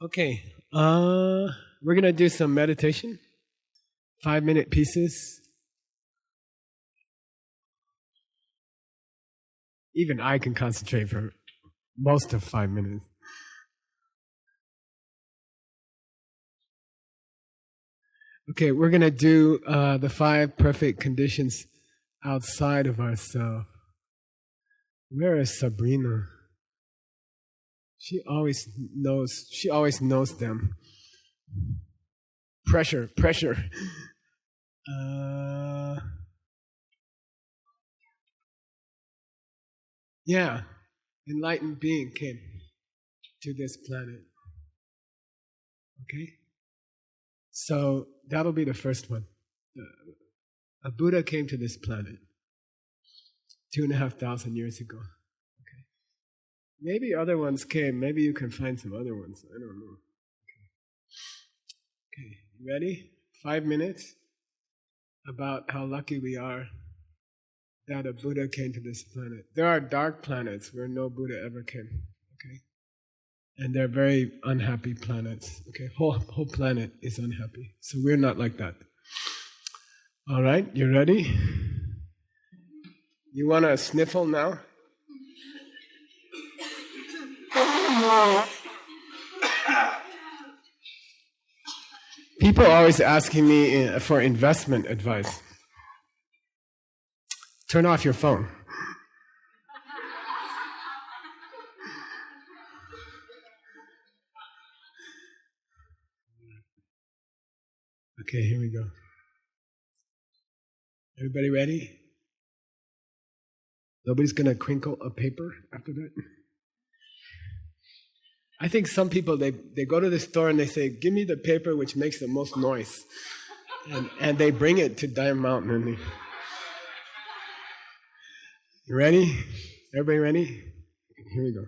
Okay, we're gonna do some meditation, 5 minute pieces. Even I can concentrate for most of 5 minutes. Okay, we're gonna do the five perfect conditions outside of ourselves. Where is Sabrina? She always knows. She always knows them. Pressure, pressure. Uh, yeah, enlightened being came to this planet. Okay, so that'll be the first one. A Buddha came to this planet 2,500 years ago. Okay, maybe other ones came. Maybe you can find some other ones. I don't know. Okay, you ready? 5 minutes about how lucky we are that a Buddha came to this planet. There are dark planets where no Buddha ever came. Okay, and they're very unhappy planets. Okay, whole planet is unhappy. So we're not like that. All right, you ready? You want to sniffle now? People are always asking me for investment advice. Turn off your phone. Okay, here we go. Everybody ready? Nobody's gonna crinkle a paper after that? I think some people, they go to the store and they say, give me the paper which makes the most noise. And they bring it to Diamond Mountain. And you ready? Everybody ready? Here we go.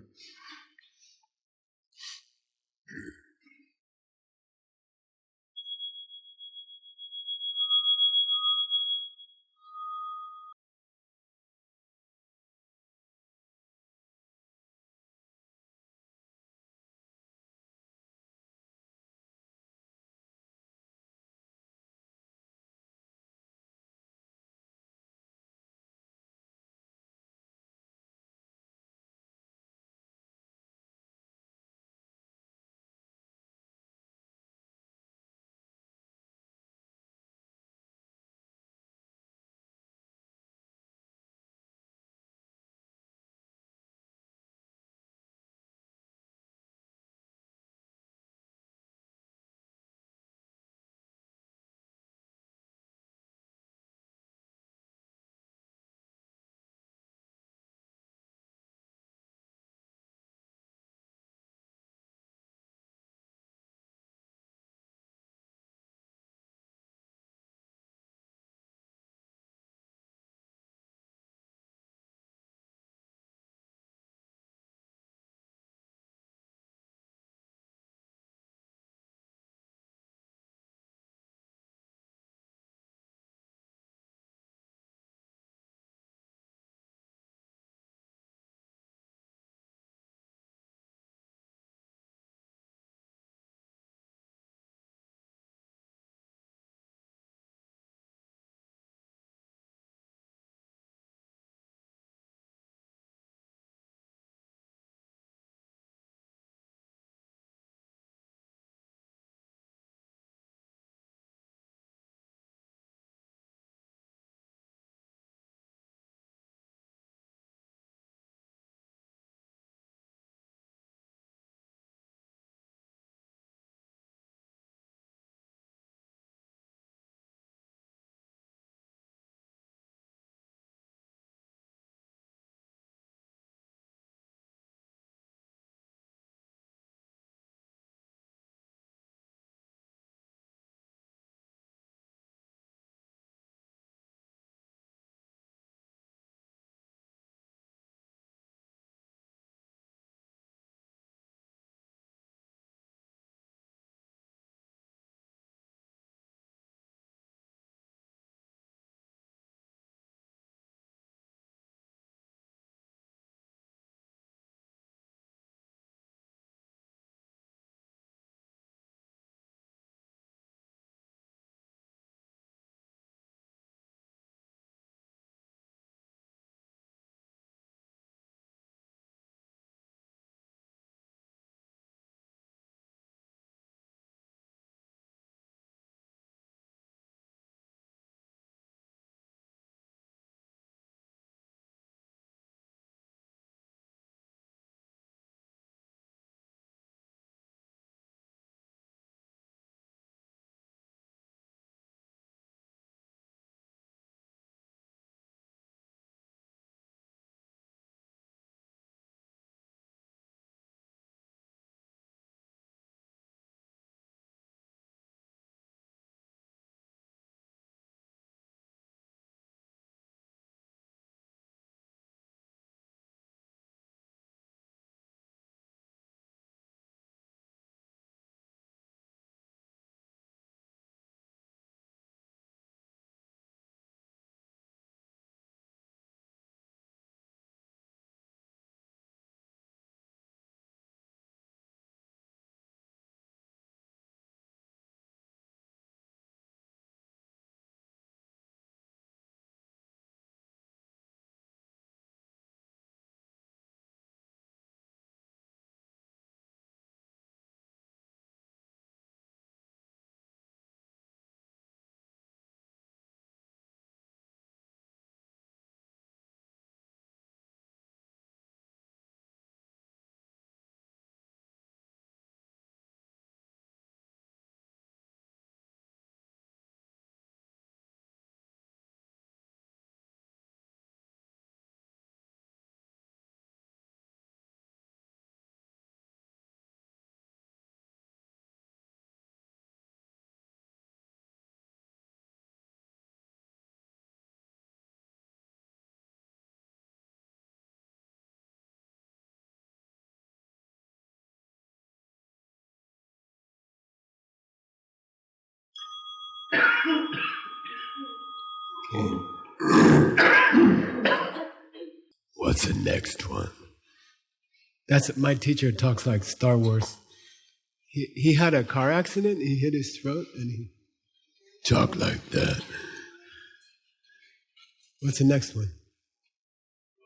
What's the next one? That's my teacher talks like Star Wars. He had a car accident. He hit his throat, and he talked like that. What's the next one?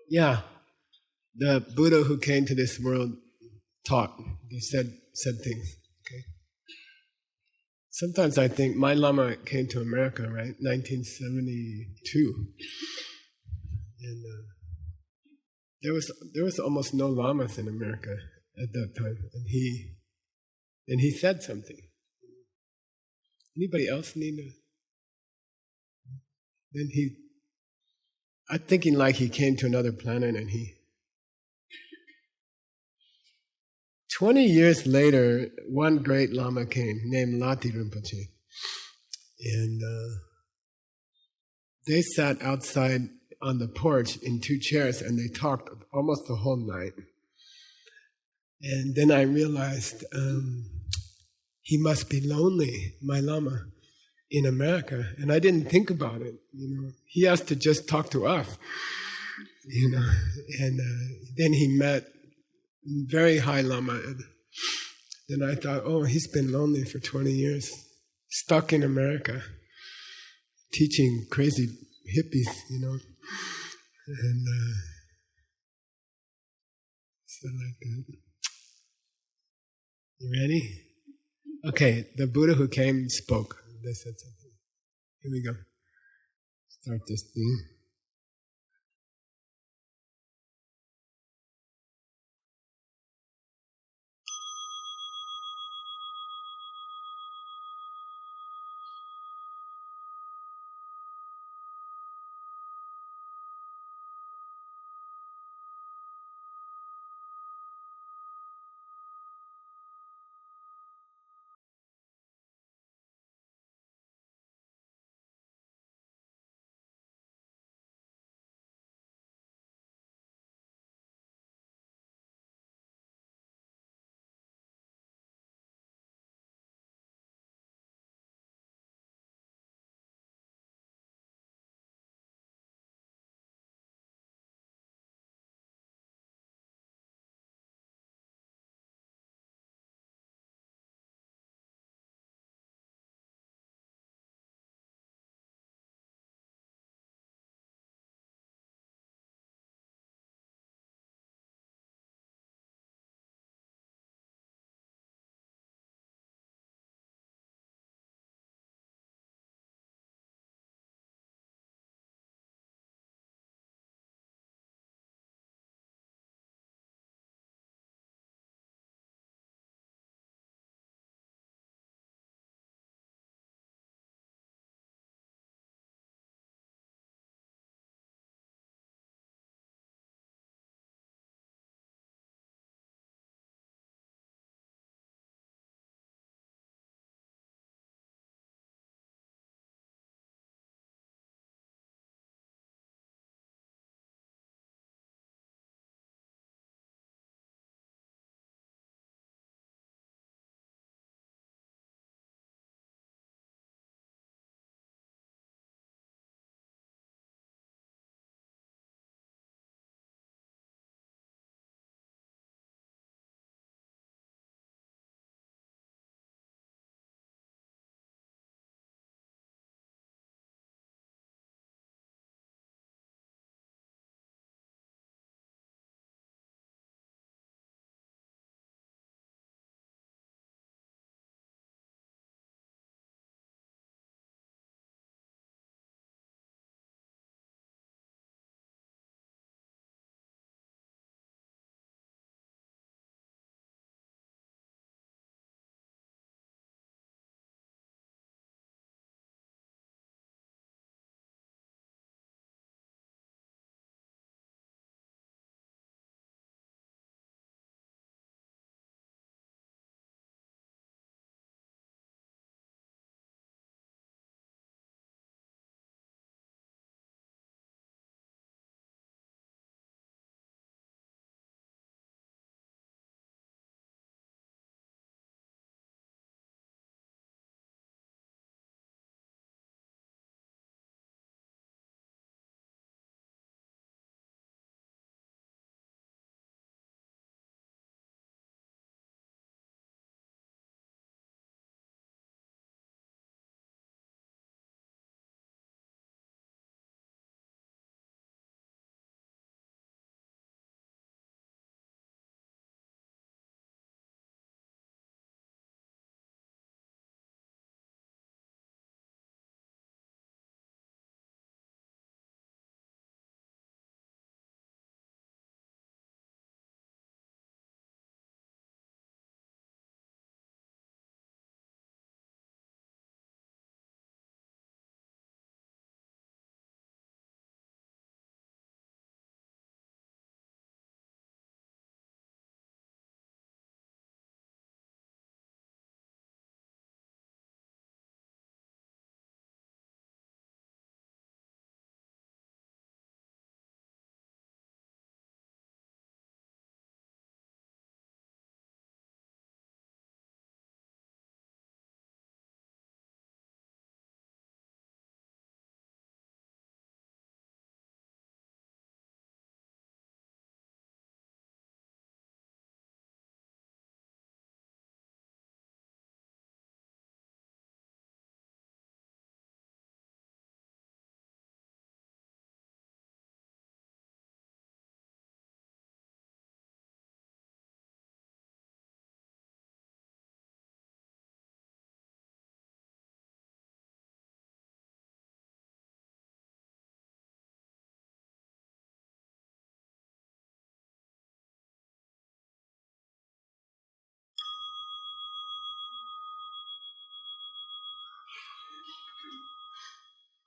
Yeah, the Buddha who came to this world taught. He said things. Okay. Sometimes I think my Lama came to America, right, 1972, and there was almost no lamas in America at that time, and he said something. Anybody else need a? Then I'm thinking like he came to another planet, and 20 years later, one great Lama came named Lati Rinpoche, and they sat outside on the porch in two chairs, and they talked almost the whole night. And then I realized he must be lonely, my Lama, in America, and I didn't think about it. He has to just talk to us, And then he met very high Lama. Then I thought, oh, he's been lonely for 20 years, stuck in America, teaching crazy hippies, and so like that. You ready? Okay, the Buddha who came spoke. They said something. Here we go. Start this thing.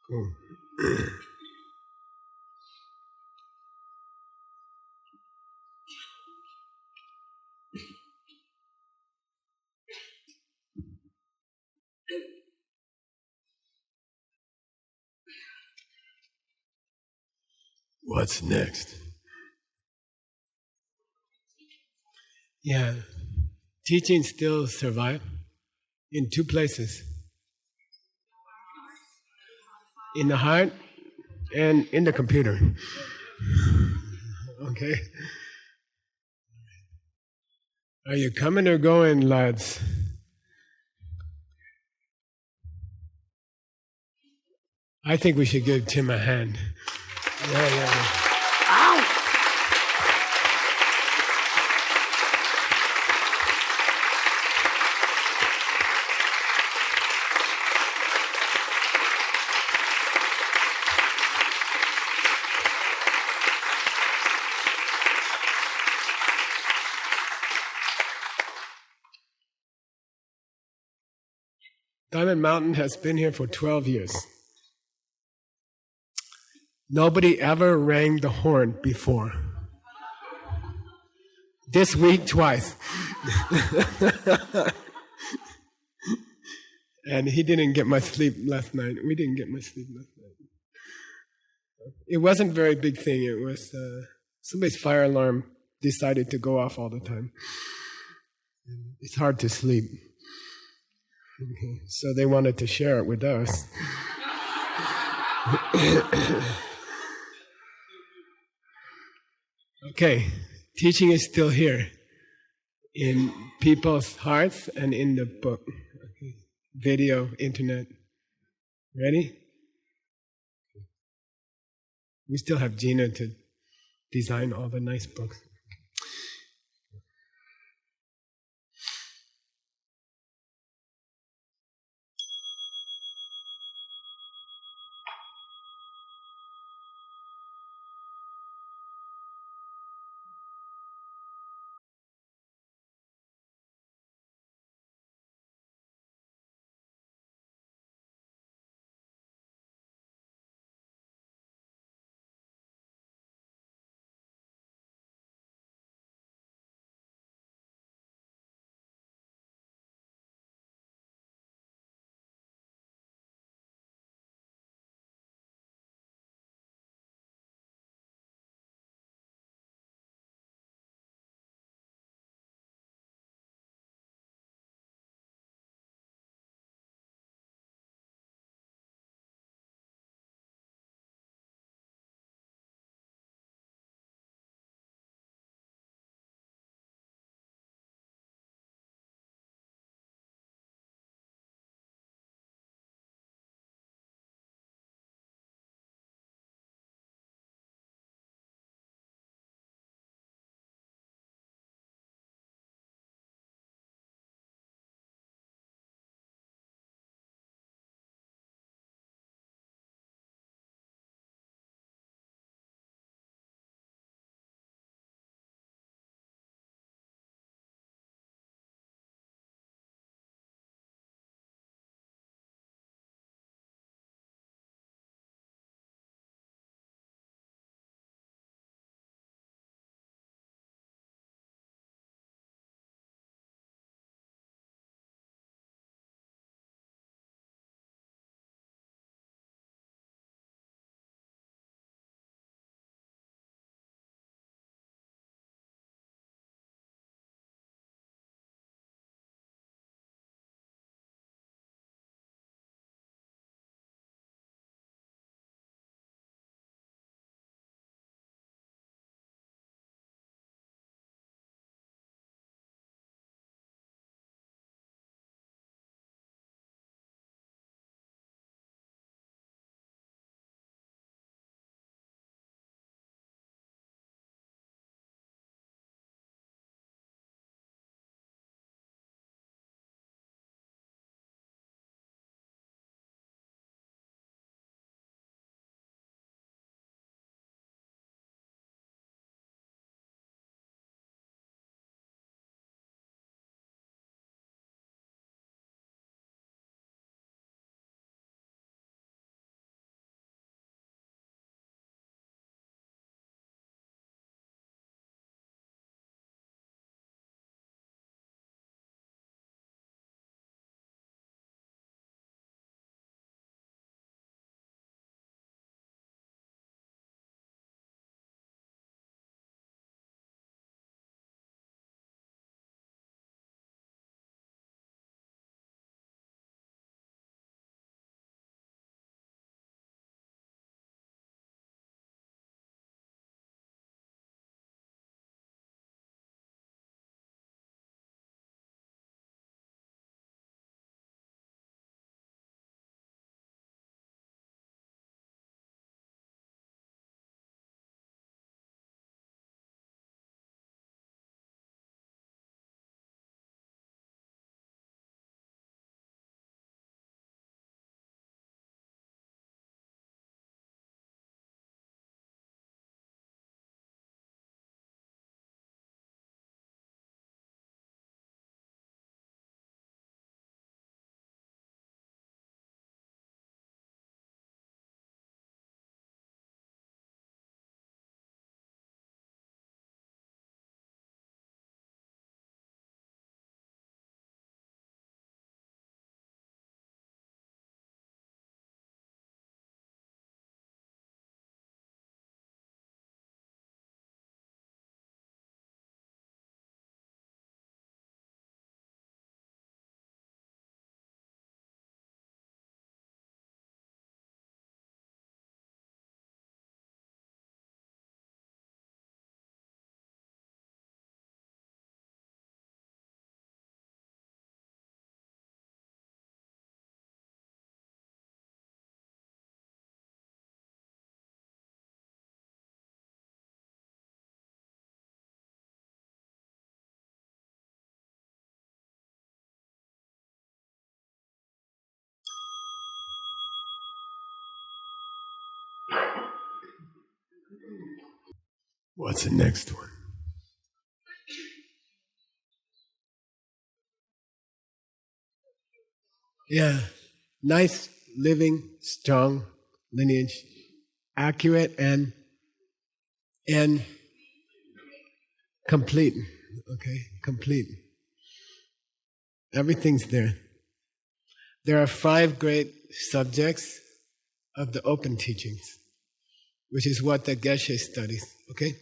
Cool. What's next? Yeah. Teaching still survive in two places. In the heart and in the computer. Okay? Are you coming or going, lads? I think we should give Tim a hand. Yeah. Diamond Mountain has been here for 12 years. Nobody ever rang the horn before. This week, twice. And he didn't get much sleep last night. We didn't get much sleep last night. It wasn't a very big thing. It was somebody's fire alarm decided to go off all the time. It's hard to sleep. Okay. So they wanted to share it with us. Okay, teaching is still here in people's hearts and in the book. Okay. Video, internet. Ready? We still have Gina to design all the nice books. What's the next one? Yeah, nice, living, strong lineage, accurate and complete. Okay, complete. Everything's there. There are 5 great subjects of the open teachings, which is what the Geshe studies. Okay,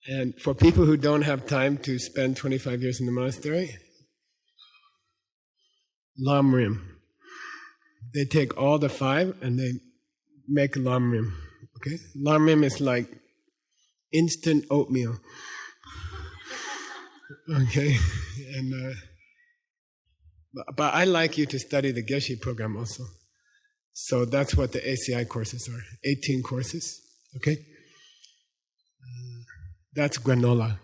and for people who don't have time to spend 25 years in the monastery, Lamrim. They take all the 5 and they make Lamrim. Okay, Lamrim is like instant oatmeal. Okay, and but I like you to study the Geshe program also. So that's what the ACI courses are. 18 courses. Okay, that's granola.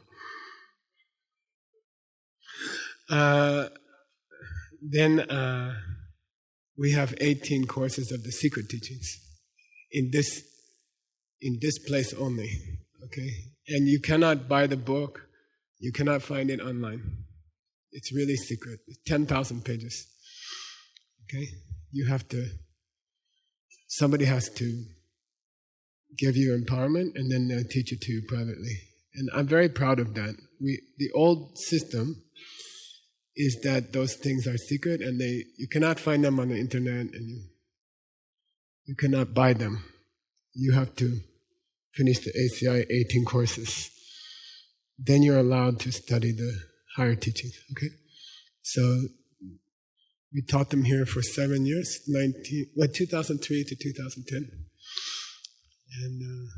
Then we have 18 courses of the secret teachings in this place only. Okay, and you cannot buy the book. You cannot find it online. It's really secret. It's 10,000 pages. Okay, somebody has to give you empowerment, and then they'll teach it to you privately. And I'm very proud of that. The old system is that those things are secret, and you cannot find them on the internet, and you cannot buy them. You have to finish the ACI 18 courses. Then you're allowed to study the higher teachings. Okay, so we taught them here for 7 years, 2003 to 2010. And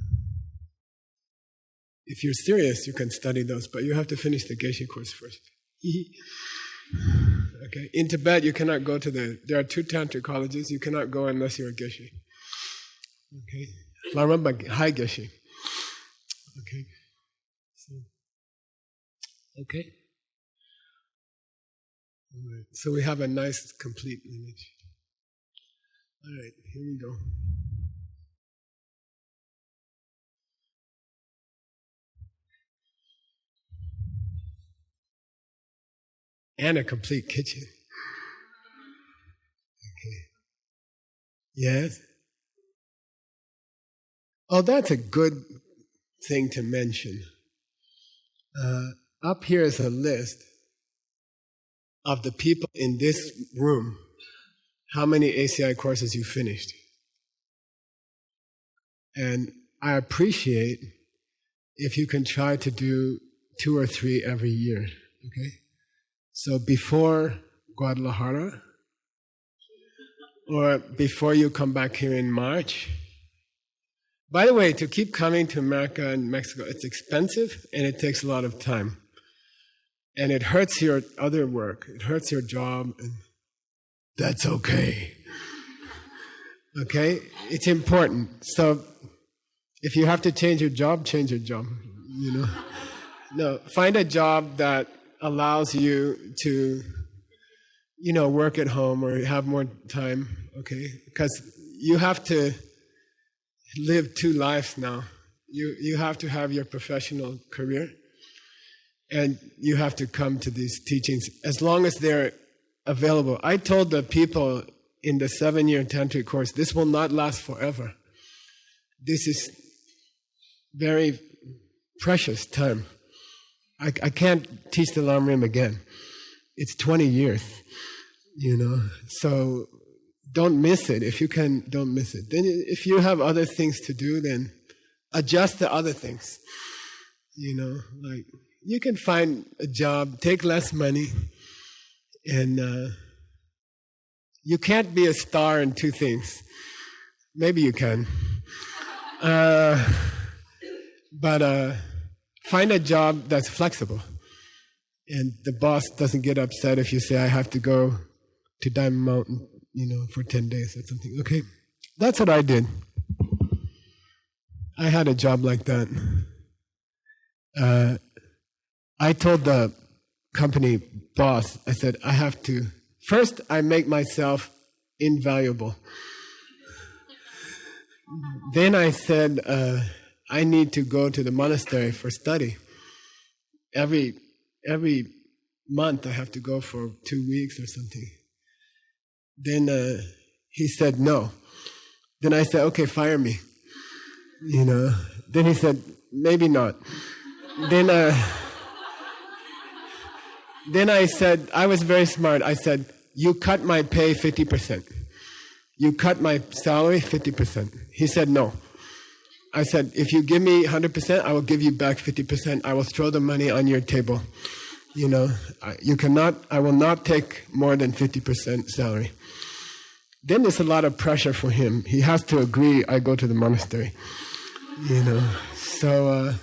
if you're serious, you can study those, but you have to finish the Geshe course first. Okay, in Tibet you cannot go to there are 2 tantric colleges. You cannot go unless you're a Geshe. Okay, Larampa High Geshe. Okay, okay. All right. So we have a nice complete lineage. All right, here we go. And a complete kitchen. Okay. Yes? Oh, that's a good thing to mention. Up here is a list of the people in this room, how many ACI courses you finished. And I appreciate if you can try to do 2 or 3 every year. Okay? So before Guadalajara, or before you come back here in March. By the way, to keep coming to America and Mexico, it's expensive and it takes a lot of time. And it hurts your other work, it hurts your job, and that's okay. Okay? It's important. So if you have to change your job, change your job. No, find a job that allows you to, work at home or have more time, okay? Because you have to live 2 lives now. You have to have your professional career, and you have to come to these teachings as long as they're available. I told the people in the 7-year Tantric course, this will not last forever. This is very precious time. I can't teach the Lamrim again. It's 20 years, So don't miss it. If you can, don't miss it. Then if you have other things to do, then adjust the other things. Like you can find a job, take less money, and you can't be a star in 2 things. Maybe you can. But find a job that's flexible, and the boss doesn't get upset if you say, I have to go to Diamond Mountain, for 10 days or something. Okay, that's what I did. I had a job like that. I told the company boss, I said, first I make myself invaluable. then I said, I need to go to the monastery for study. Every month I have to go for 2 weeks or something. Then he said no. Then I said, okay, fire me. Then he said, maybe not. Then then I said, I was very smart. I said, you cut my pay 50%. You cut my salary 50%. He said no. I said, if you give me 100%, I will give you back 50%. I will throw the money on your table. I will not take more than 50% salary. Then there's a lot of pressure for him. He has to agree I go to the monastery. So,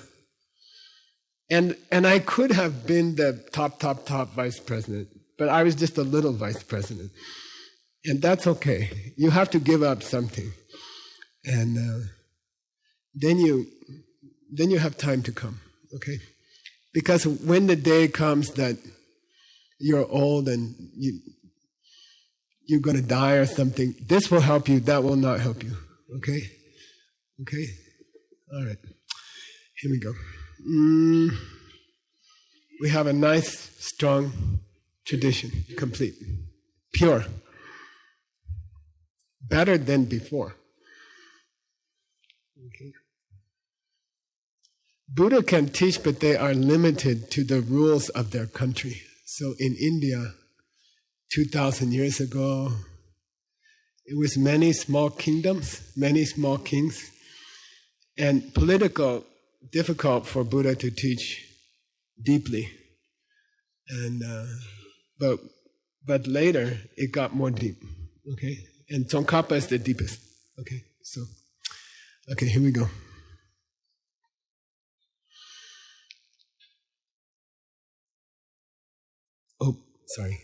and I could have been the top vice president, but I was just a little vice president. And that's okay. You have to give up something. And then you have time to come, okay? Because when the day comes that you're old and you're going to die or something, this will help you, that will not help you, okay? Okay? All right. Here we go. We have a nice, strong tradition, complete, pure, better than before. Okay. Buddha can teach, but they are limited to the rules of their country. So in India, 2,000 years ago, it was many small kingdoms, many small kings, and difficult for Buddha to teach deeply. And but later it got more deep. Okay? And Tsongkhapa is the deepest. Okay? Okay, here we go. Oh, sorry.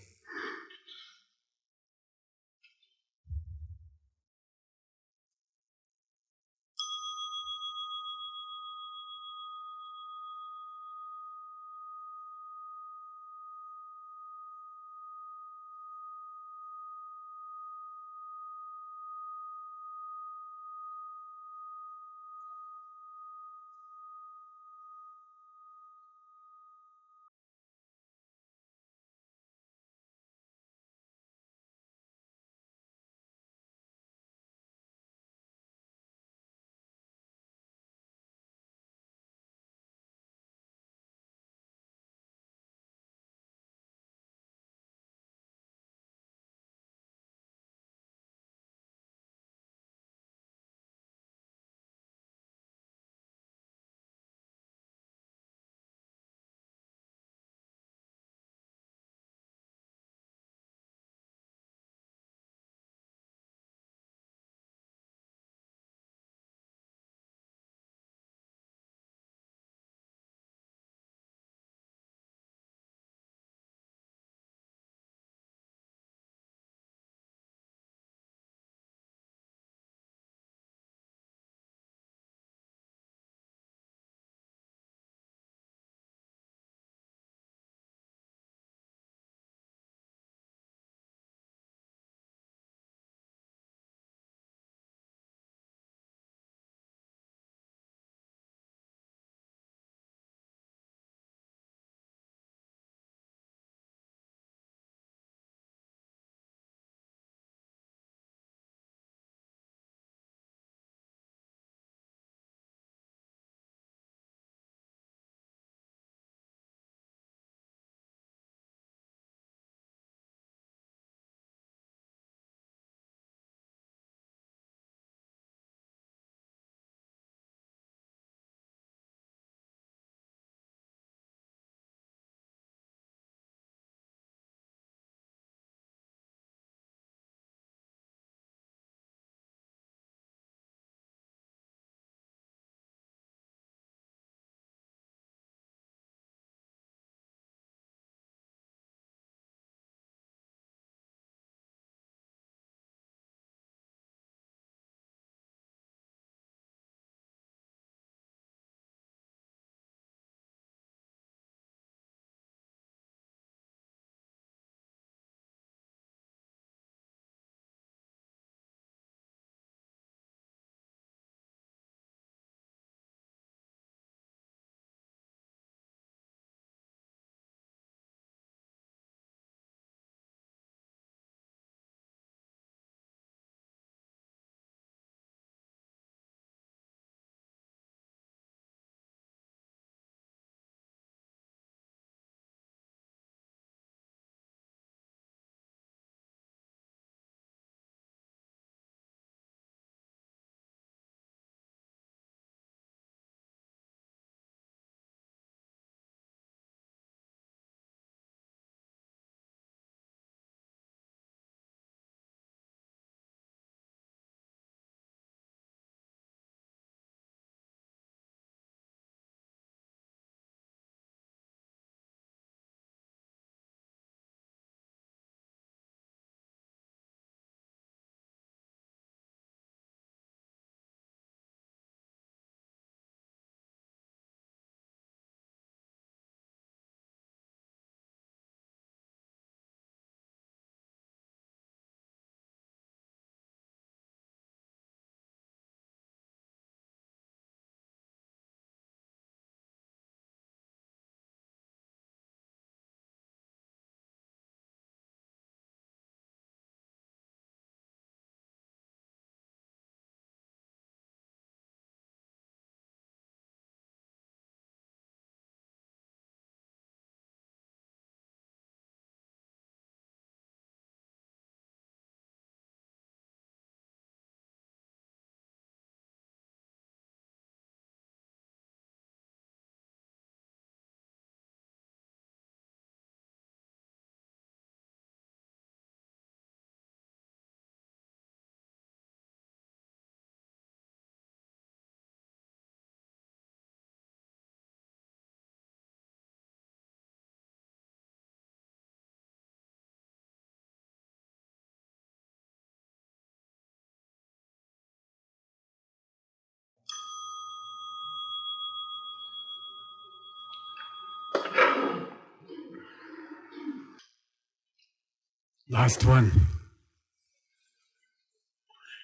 Last one.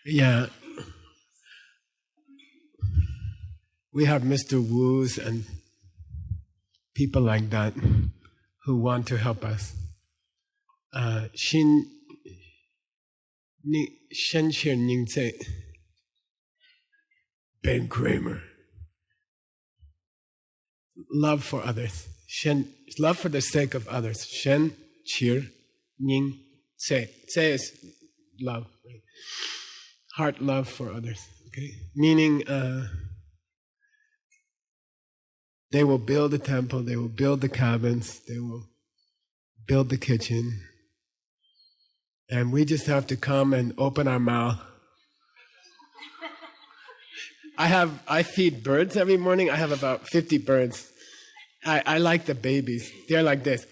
Yeah. We have Mr. Wu's and people like that who want to help us. Shen Ning Ben Kramer. Love for others. Love for the sake of others. Shen Qir Ning Tse. Tse is love. Right? Heart love for others. Okay? Meaning they will build the temple, they will build the cabins, they will build the kitchen. And we just have to come and open our mouth. I feed birds every morning. I have about 50 birds. I like the babies. They're like this.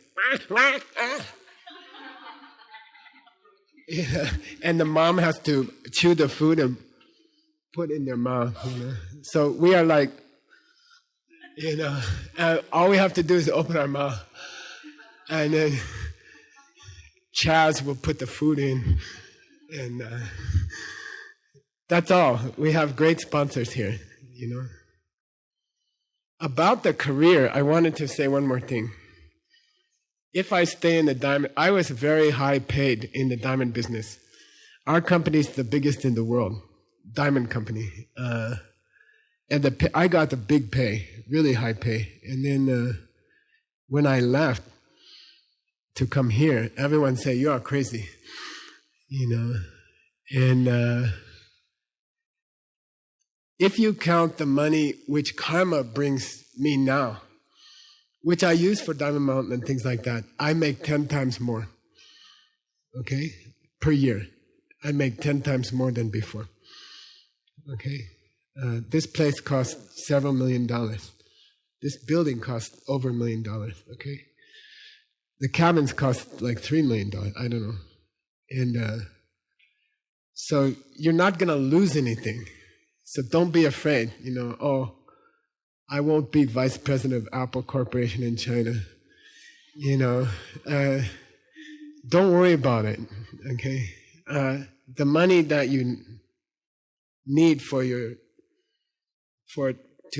Yeah. And the mom has to chew the food and put in their mouth. So we are like, all we have to do is open our mouth. And then Chaz will put the food in. And that's all. We have great sponsors here, About the career, I wanted to say one more thing. If I stay in the diamond, I was very high paid in the diamond business. Our company is the biggest in the world, diamond company. And I got the big pay, really high pay. And then when I left to come here, everyone said, "You are crazy," And if you count the money which karma brings me now, which I use for Diamond Mountain and things like that, I make 10 times more, okay, per year. I make 10 times more than before, okay? This place costs several $1 million. This building costs over $1 million, okay? The cabins cost like $3 million, I don't know. And so you're not going to lose anything. So don't be afraid, I won't be vice president of Apple Corporation in China. Don't worry about it, okay? The money that you need to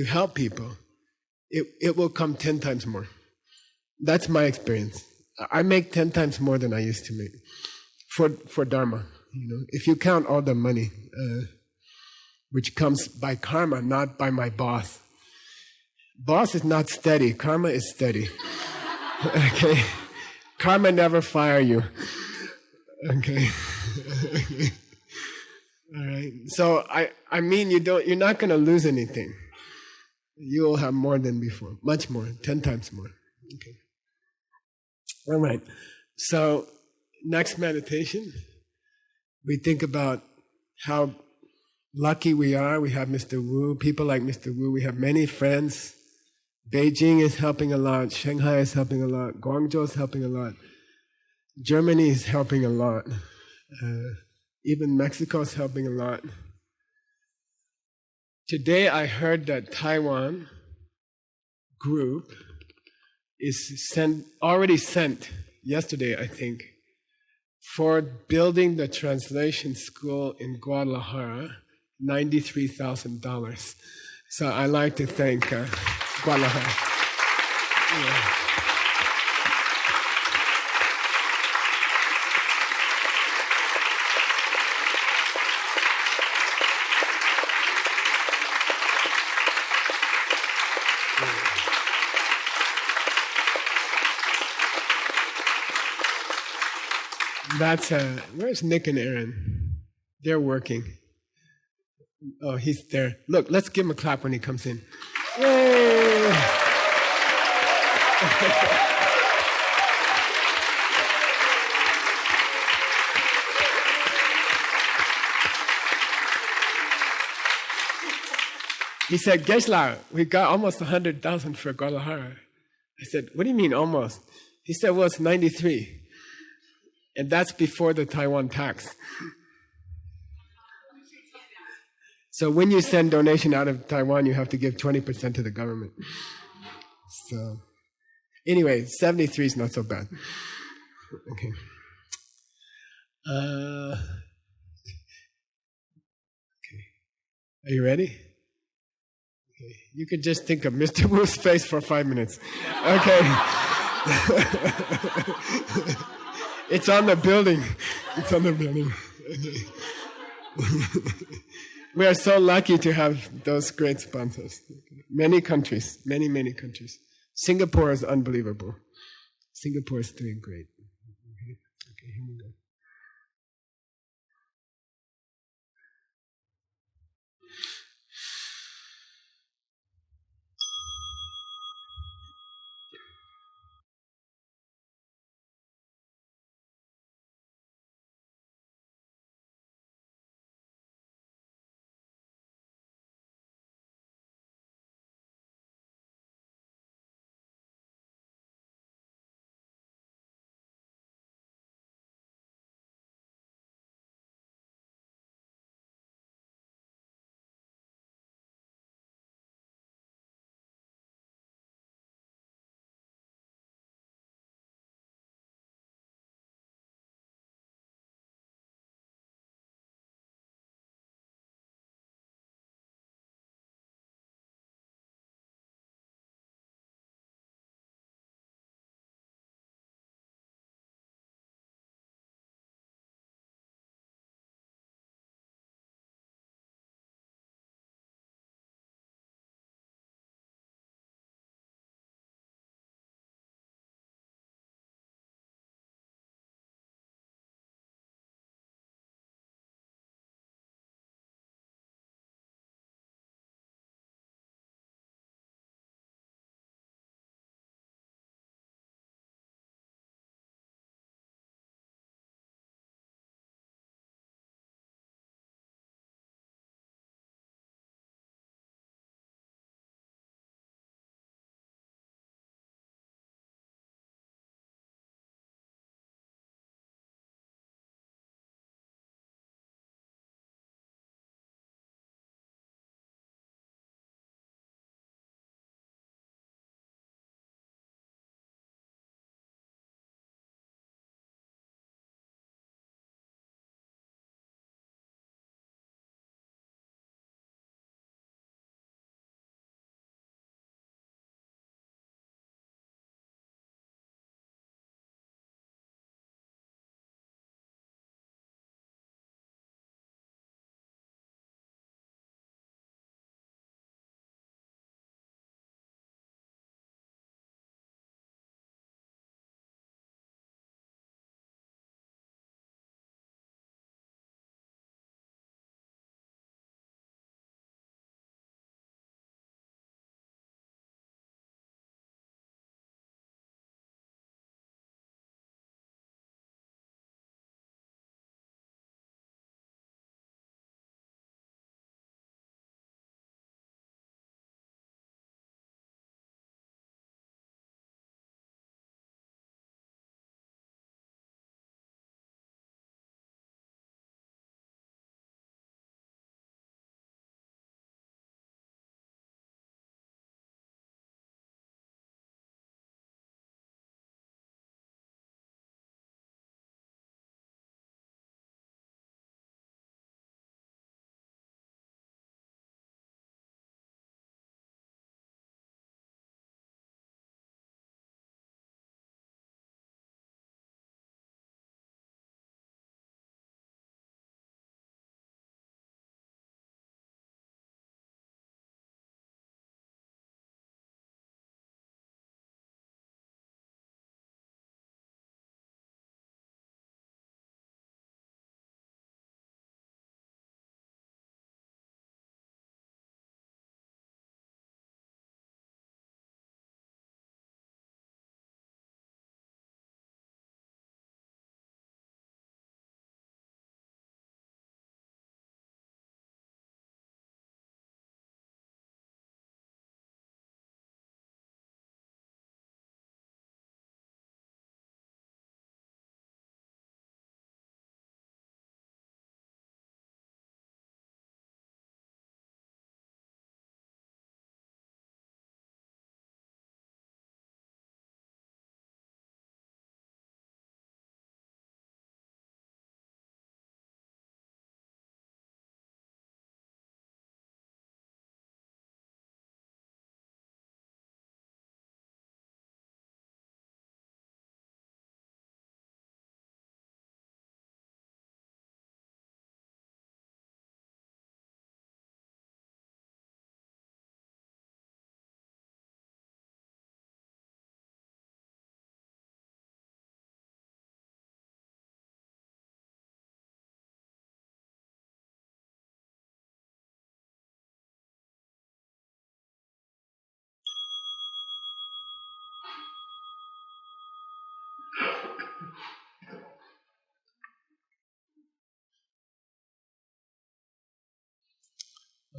help people, it will come 10 times more. That's my experience. I make 10 times more than I used to make for Dharma. If you count all the money, which comes by karma, not by my boss. Boss is not steady. Karma is steady. Okay? Karma never fire you. Okay? All right? So, I mean, you're not going to lose anything. You will have more than before. Much more. 10 times more. Okay? All right. So, next meditation, we think about how lucky we are. We have Mr. Wu, people like Mr. Wu. We have many friends. Beijing is helping a lot. Shanghai is helping a lot. Guangzhou is helping a lot. Germany is helping a lot. Even Mexico is helping a lot. Today I heard that Taiwan group is already sent, yesterday I think, for building the translation school in Guadalajara, $93,000. So I'd like to thank Guadalajara. Yeah. Where's Nick and Aaron? They're working. Oh, he's there. Look, let's give him a clap when he comes in. Yay! He said, Geshe-la, we got almost 100,000 for Guadalajara. I said, what do you mean almost? He said, well, it's 93. And that's before the Taiwan tax. So when you send donation out of Taiwan, you have to give 20% to the government. So anyway, 73 is not so bad. Okay. Uh, okay. Are you ready? Okay. You could just think of Mr. Wu's face for 5 minutes. Okay. It's on the building. It's on the building. We are so lucky to have those great sponsors. Many countries, many countries. Singapore is unbelievable. Singapore is doing great. Okay, here we go.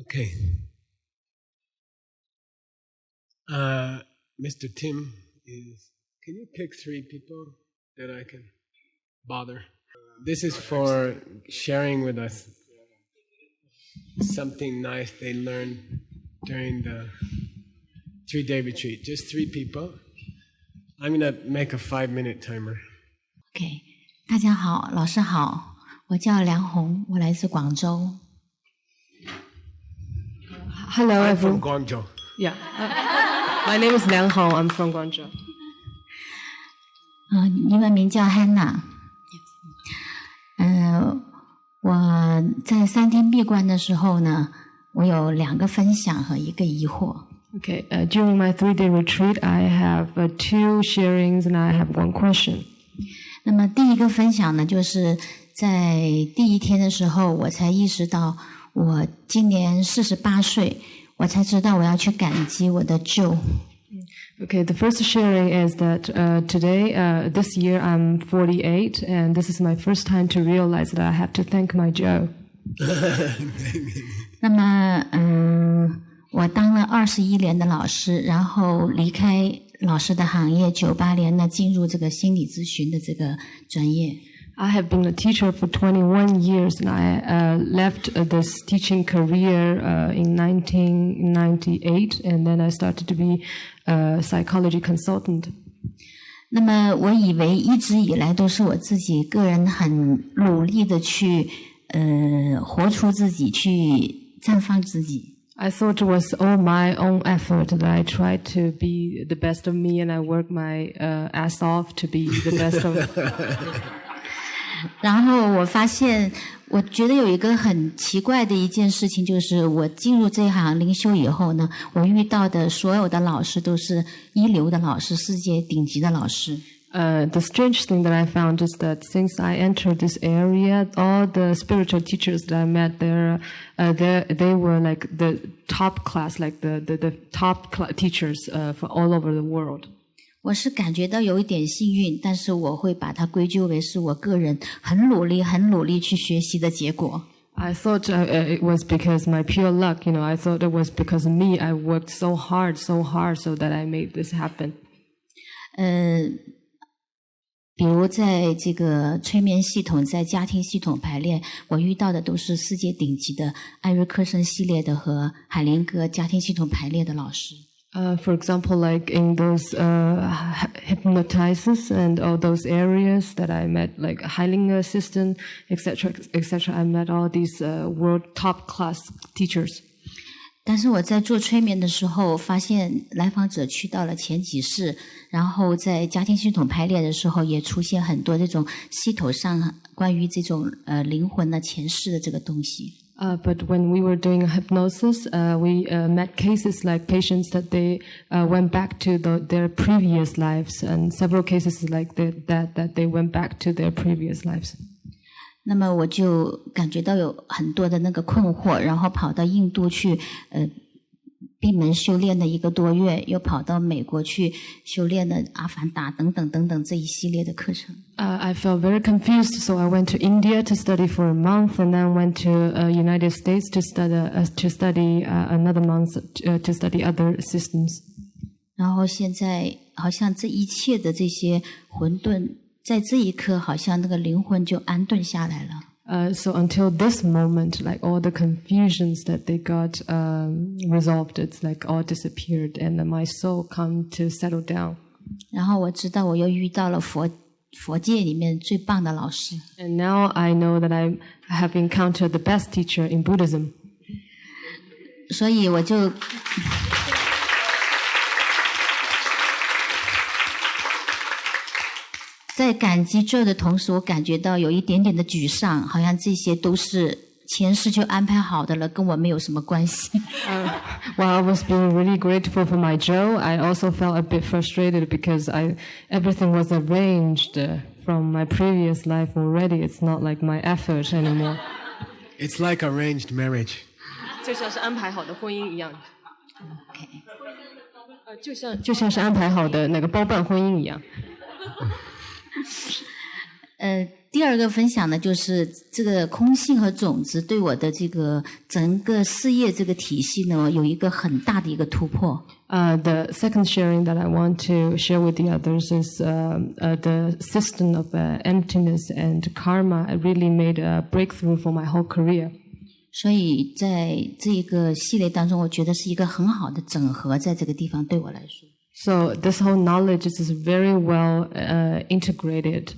Okay. Mr. Tim is. Can you pick 3 people that I can bother? This is for sharing with us something nice they learned during the 3-day retreat. Just 3 people. I'm going to make a 5-minute timer. OK， 大家好，老师好，我叫梁红，我来自广州。Hello, I'm everyone. from Guangzhou. Yeah. My name is Liang Hong. I'm from Guangzhou. 英文名叫 Hannah。我在3天闭关的时候呢，我有2个分享和1个疑惑。Okay. During my 3-day retreat, I have 2 sharings and I have 1 question. 那么第一个分享呢，就是在第1天的时候，我才意识到我今年48岁，我才知道我要去感激我的舅。Okay, the first sharing is that today, this year, I'm 48, and this is my first time to realize that I have to thank my Joe. 那么，我当了21年的老师，然后离开老师的行业，98年呢进入这个心理咨询的这个专业。I have been a teacher for 21 years, and I left this teaching career in 1998, and then I started to be a psychology consultant. 那么我以为一直以来都是我自己个人很努力的去活出自己，去绽放自己。I thought it was all my own effort that I tried to be the best of me, and I worked my ass off to be the best of. 然后我发现，我觉得有一个很奇怪的一件事情，就是我进入这一行灵修以后呢，我遇到的所有的老师都是一流的老师，世界顶级的老师。The strange thing that I found is that since I entered this area, all the spiritual teachers that I met there, they were like the top class, like the top teachers for all over the world. 我是感觉到有一点幸运，但是我会把它归咎为是我个人很努力去学习的结果。I thought it was because my pure luck, I thought it was because of me. I worked so hard so that I made this happen. 比如在这个催眠系统，在家庭系统排列，我遇到的都是世界顶级的艾瑞克森系列的和海灵格家庭系统排列的老师。For example, like in those hypnotizers and all those areas that I met, like Heilinger system, etc., I met all these world top class teachers. 但是我在做催眠的时候，发现来访者去到了前几世，然后在家庭系统排列的时候，也出现很多这种系统上关于这种灵魂的前世的这个东西。But when we were doing hypnosis, we met cases like patients that they went back to their previous lives, and several cases like that they went back to their previous lives. 那么我就感觉到有很多的那个困惑，然后跑到印度去闭门修炼了1个多月，又跑到美国去修炼了阿凡达等等这一系列的课程。I felt very confused, so I went to India to study for a month, and then went to United States to study another month to study other systems. 然后现在好像这一切的这些混沌，在这一刻好像那个灵魂就安顿下来了。So until this moment, like all the confusions that they got resolved, it's like all disappeared, and my soul come to settle down. 然后我知道我又遇到了佛界里面最棒的老师。And now I know that I have encountered the best teacher in Buddhism. 所以我就在感激这的同时，我感觉到有一点点的沮丧，好像这些都是前世就安排好的了，跟我没有什么关系。While I was being really grateful for my Joe, I also felt a bit frustrated because everything was arranged from my previous life already. It's not like my effort anymore. It's like arranged marriage. 就像是安排好的婚姻一样。Okay. 就像是安排好的那个包办婚姻一样。第二个分享呢，就是这个空性和种子对我的这个整个事业这个体系呢，有一个很大的一个突破。The second sharing that I want to share with the others is the system of emptiness and karma. It really made a breakthrough for my whole career. 所以在这个系列当中，我觉得是一个很好的整合，在这个地方对我来说。So this whole knowledge is very well integrated.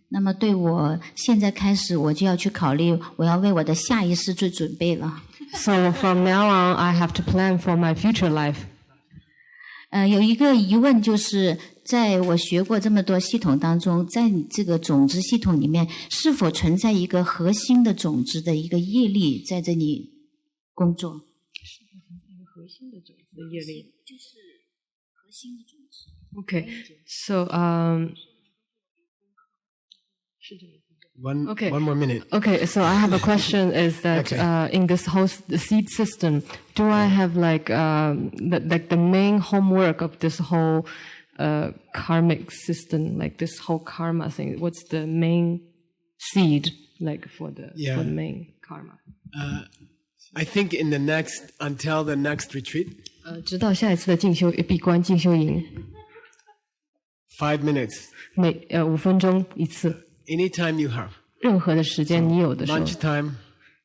那么对我现在开始，我就要去考虑，我要为我的下一世做准备了。So from now on, I have to plan for my future life. 有一个疑问，就是在我学过这么多系统当中，在你这个种子系统里面，是否存在一个核心的种子的一个业力在这里工作？一个核心的种子的业力，就是核心的种子。Okay, so One more minute. Okay, so I have a question is that in this whole seed system, do I have like the main homework of this whole karmic system, like this whole karma thing? What's the main seed like for the main karma? I think until the next retreat, 直到下一次的闭关进修营 5 minutes. 5分钟一次。Anytime you have. 任何的时间你有的时候， Lunchtime,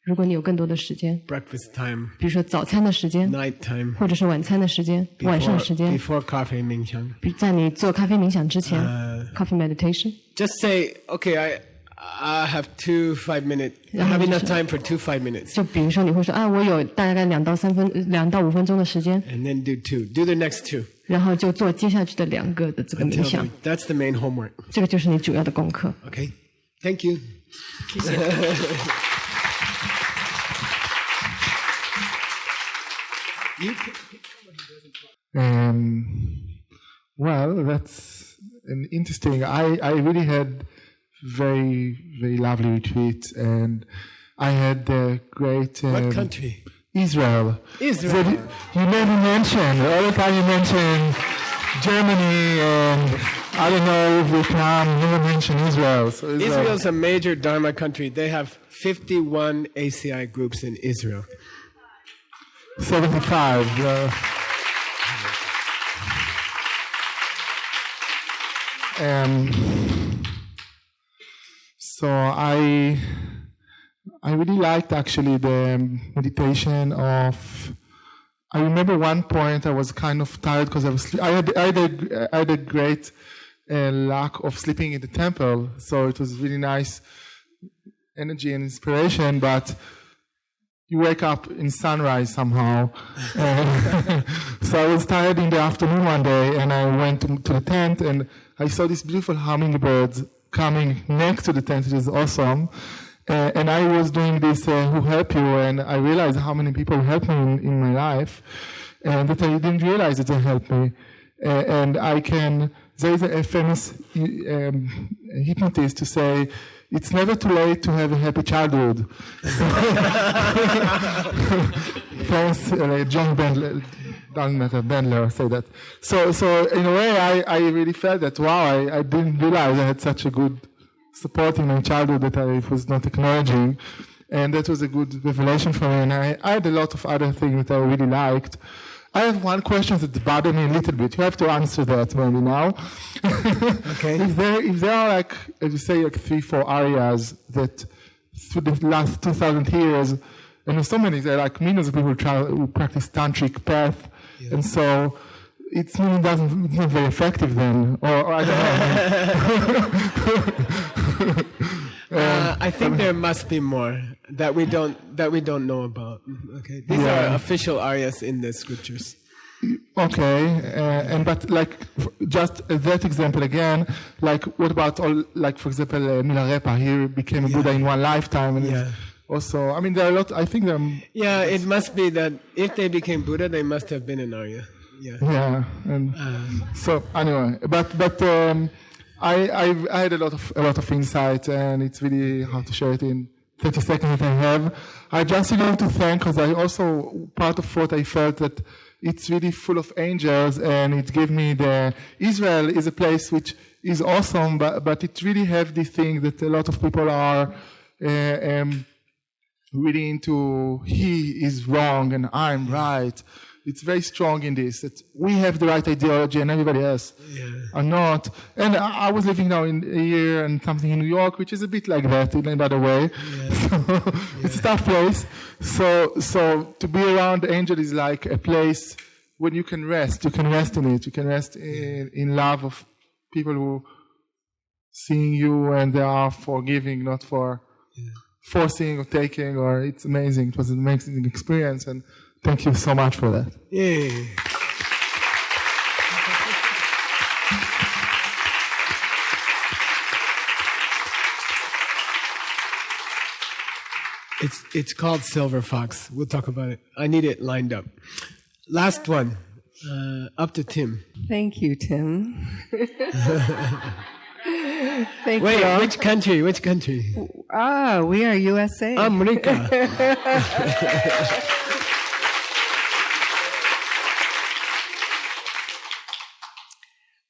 如果你有更多的时间， breakfast time, 比如说早餐的时间， night time, 或者是晚餐的时间，晚上时间， before coffee 冥想。在你做咖啡冥想之前 ，coffee meditation， Just say, okay, I have 2 5 minutes. I have enough time for 2 5 minutes. 就比如说你会说啊，我有大概2到5分钟的时间， And then do 2. Do the next 2. 然后就做接下去的2个的这个冥想， That's the main homework. 这个就是你主要的功课。 Okay? Thank you. 谢谢。Well, that's an interesting. I really had very, very lovely retreat, and I had a great. What country? Israel. Israel. So you never mentioned. All the time you mentioned Germany and I don't know Vietnam. You never mentioned Israel. So Israel's a major Dharma country. They have 51 ACI groups in Israel. 75. So I really liked actually the meditation of. I remember one point I was kind of tired because I had a great lack of sleeping in the temple, so it was really nice energy and inspiration. But you wake up in sunrise somehow. So I was tired in the afternoon one day, and I went to the tent, and I saw these beautiful hummingbirds coming next to the tent. It was awesome. And I was doing this Who Help You, and I realized how many people helped me in my life, and that I didn't realize that they helped me. And there is a famous hypnotist to say, it's never too late to have a happy childhood. Famous John Bandler said that. So in a way, I really felt that, wow, I didn't realize I had such a good support in my childhood that I was not acknowledging. And that was a good revelation for me. And I had a lot of other things that I really liked. I have one question that bothered me a little bit. You have to answer that maybe now. Okay. If there are like, as you say, like 3-4 areas that through the last 2,000 years, and there's so many, there are like millions of people who practice tantric path, and so it's not very effective then, or I don't know. I think there must be more that we don't know about. Okay, these are official areas in the scriptures. Okay, but like just that example again, like what about all, like for example, Milarepa, he became a Buddha in one lifetime, and also, I mean, there are a lot. I think there. Yeah, it must be that if they became Buddha, they must have been an Arya. Yeah. Yeah, and so anyway, but I had a lot of insight, and it's really hard to share it in 30 seconds that I have. I just want to thank, because I also, part of what I felt that it's really full of angels, and it gave me Israel is a place which is awesome, but it really have this thing that a lot of people are really into, he is wrong and I'm right. It's very strong in this, that we have the right ideology and everybody else are not. And I was living now in a year and something in New York, which is a bit like that in another way. So it's a tough place. So to be around the angel is like a place when you can rest. You can rest in it. You can rest in love of people who seeing you and they are forgiving, not for forcing or taking, or it's amazing. It was an amazing experience, and thank you so much for that. Yay. It's called Silver Fox. We'll talk about it. I need it lined up. Last one. Up to Tim. Thank you, Tim. Thank Wait, you. which country? Which country? We are USA. America.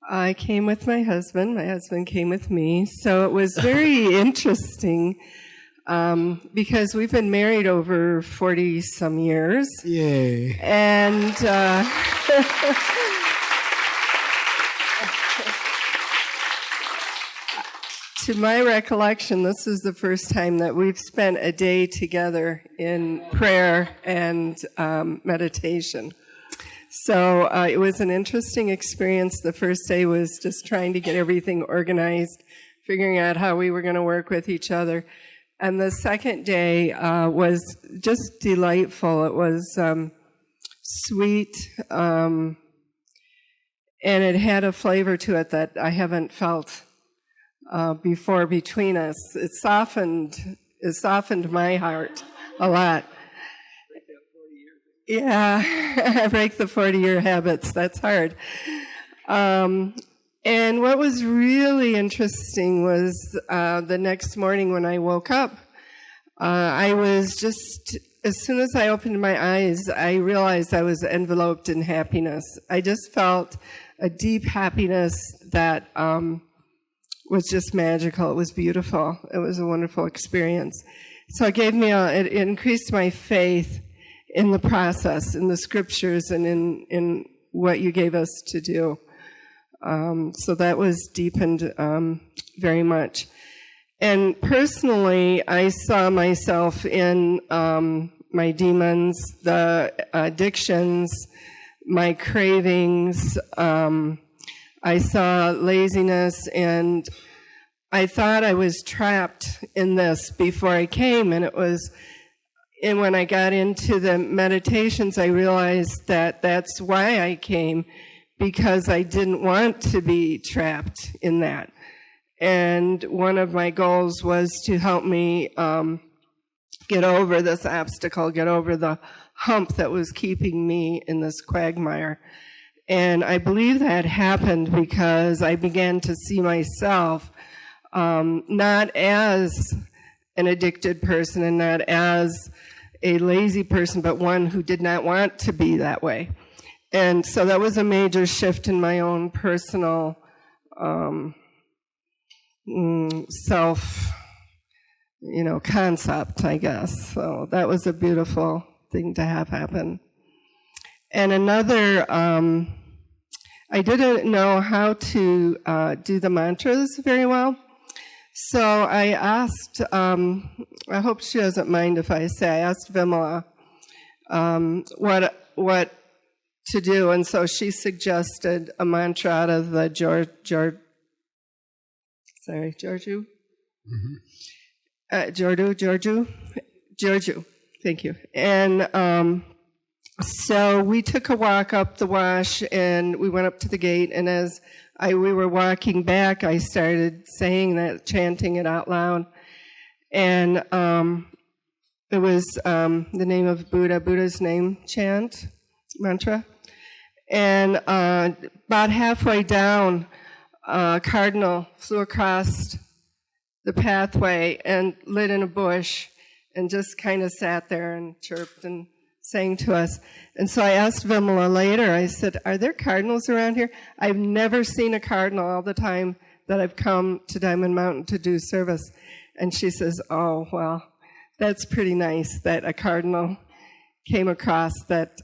I came with my husband. My husband came with me. So it was very interesting because we've been married over 40-some years. Yay. And to my recollection, this is the first time that we've spent a day together in prayer and meditation. So it was an interesting experience. The first day was just trying to get everything organized, figuring out how we were going to work with each other. And the second day was just delightful. It was sweet, and it had a flavor to it that I haven't felt before between us. It softened my heart a lot. Yeah, break the 40-year habits. That's hard. And what was really interesting was the next morning when I woke up, I was just, as soon as I opened my eyes, I realized I was enveloped in happiness. I just felt a deep happiness that was just magical. It was beautiful. It was a wonderful experience. So it gave me it increased my faith in the process, in the scriptures, and in what you gave us to do. So that was deepened very much. And personally, I saw myself in my demons, the addictions, my cravings. I saw laziness, and I thought I was trapped in this before I came, and when I got into the meditations, I realized that that's why I came, because I didn't want to be trapped in that. And one of my goals was to help me get over this obstacle, get over the hump that was keeping me in this quagmire. And I believe that happened because I began to see myself not as an addicted person and not as a lazy person, but one who did not want to be that way. And so that was a major shift in my own personal self, concept, I guess. So that was a beautiful thing to have happen. And another, I didn't know how to do the mantras very well. So I asked, I hope she doesn't mind if I say, I asked Vimala what to do, and so she suggested a mantra out of the Giorgio? Giorgio, thank you. And so we took a walk up the wash, and we went up to the gate, and as we were walking back, I started saying that, chanting it out loud. And it was the name of Buddha's name mantra. And about halfway down, a cardinal flew across the pathway and lit in a bush and just kind of sat there and chirped and sang to us. And so I asked Vimala later, I said, are there cardinals around here? I've never seen a cardinal all the time that I've come to Diamond Mountain to do service. And she says, oh, well, that's pretty nice that a cardinal came across that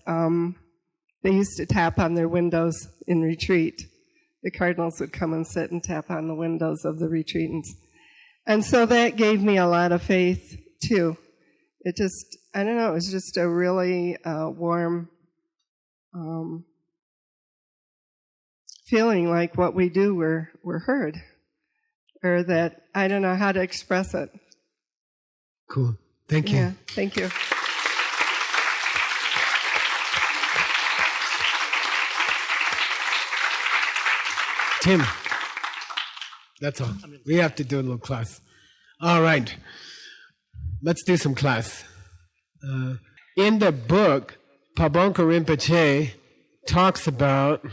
they used to tap on their windows in retreat. The cardinals would come and sit and tap on the windows of the retreatants. And so that gave me a lot of faith, too. It just, I don't know, it was just a really warm feeling like what we do, we're heard. Or that, I don't know how to express it. Cool. Thank you. Yeah, thank you. Tim, that's all. We have to do a little class. All right. Let's do some class. In the book, Pabonka Rinpoche talks about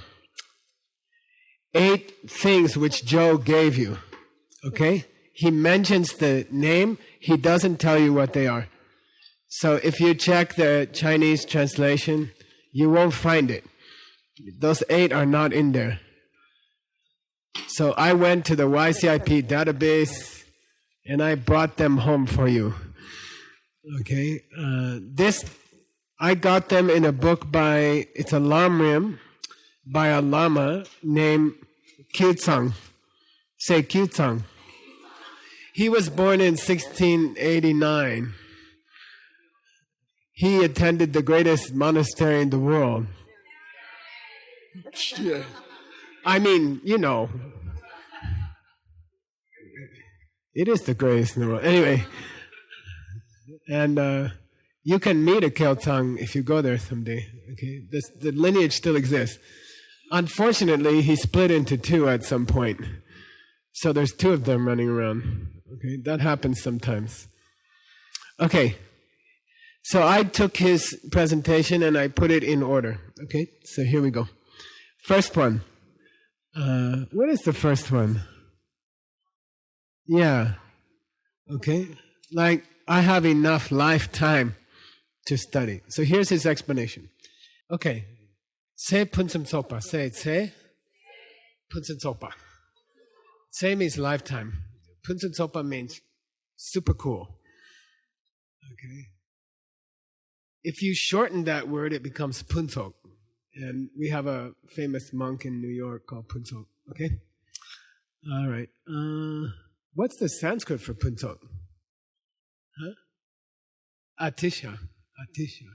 8 things which Joe gave you. Okay? He mentions the name. He doesn't tell you what they are. So if you check the Chinese translation, you won't find it. Those 8 are not in there. So I went to the YCIP database and I brought them home for you. Okay? I got them in a book it's a Lamrim by a Lama named Kyutsang. Say Kyutsang. He was born in 1689. He attended the greatest monastery in the world. Yeah. I mean, you know, it is the greatest in the world. Anyway, and you can meet a Kyutsang if you go there someday. Okay, the lineage still exists. Unfortunately, he split into 2 at some point. So there's 2 of them running around. Okay, that happens sometimes. Okay, so I took his presentation and I put it in order. Okay, so here we go. First one. What is the first one? Yeah. Okay, like I have enough lifetime to study. So here's his explanation. Okay, Se Punsam Sopa. Say it. Se Punsam Sopa. Se means lifetime. Punsam Sopa means super cool. Okay. If you shorten that word, it becomes Punsok. And we have a famous monk in New York called Punsok. Okay? All right. What's the Sanskrit for Punsok? Huh? Atisha. Atisha.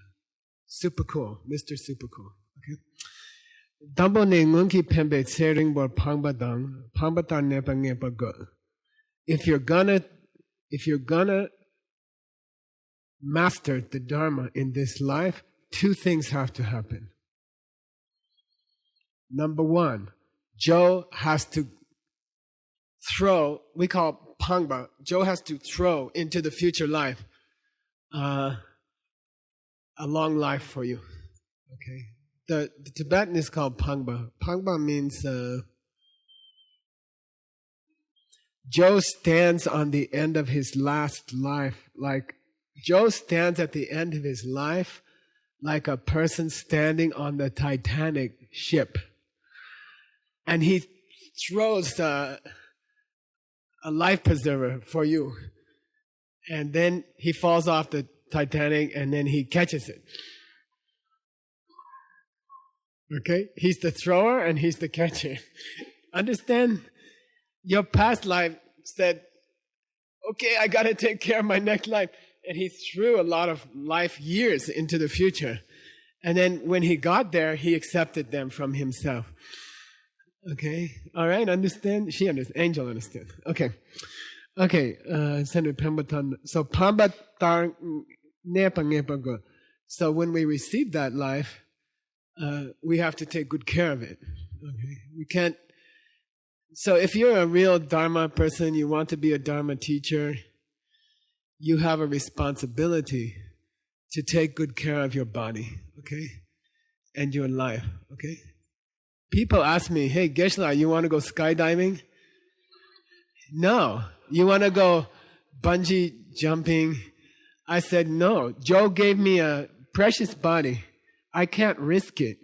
Super cool. Mr. Super cool. Okay? Dambo ne ngunki pembe tsering bor pangbadang, pangbatar nepa ngepa go. If you're gonna master the Dharma in this life, 2 things have to happen. Number 1, Joe has to throw, we call pangba, Joe has to throw into the future life a long life for you. Okay? The Tibetan is called pangba. Pangba means Joe stands on the end of his last life. Like, Joe stands at the end of his life like a person standing on the Titanic ship. And he throws a life preserver for you. And then he falls off the Titanic and then he catches it. Okay? He's the thrower and he's the catcher. Understand? Your past life said, okay, I gotta take care of my next life. And he threw a lot of life years into the future. And then when he got there, he accepted them from himself. Okay? Alright, understand? She understands. Angel understands. Okay. Okay. So Pambatar Nepa Nepa Go. So when we receive that life, we have to take good care of it. Okay? We can't. So if you're a real Dharma person, you want to be a Dharma teacher, you have a responsibility to take good care of your body, okay? And your life, okay? People ask me, hey, Geshe-la, you want to go skydiving? No. You want to go bungee jumping? I said, no. Joe gave me a precious body. I can't risk it.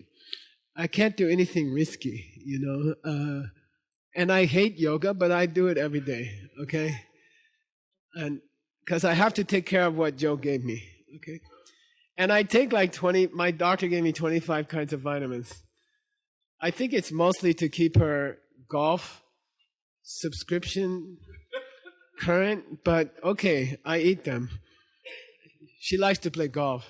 I can't do anything risky, you know? And I hate yoga, but I do it every day, okay? And because I have to take care of what Joe gave me, okay? And I take like 20, my doctor gave me 25 kinds of vitamins. I think it's mostly to keep her golf subscription current, but okay, I eat them. She likes to play golf.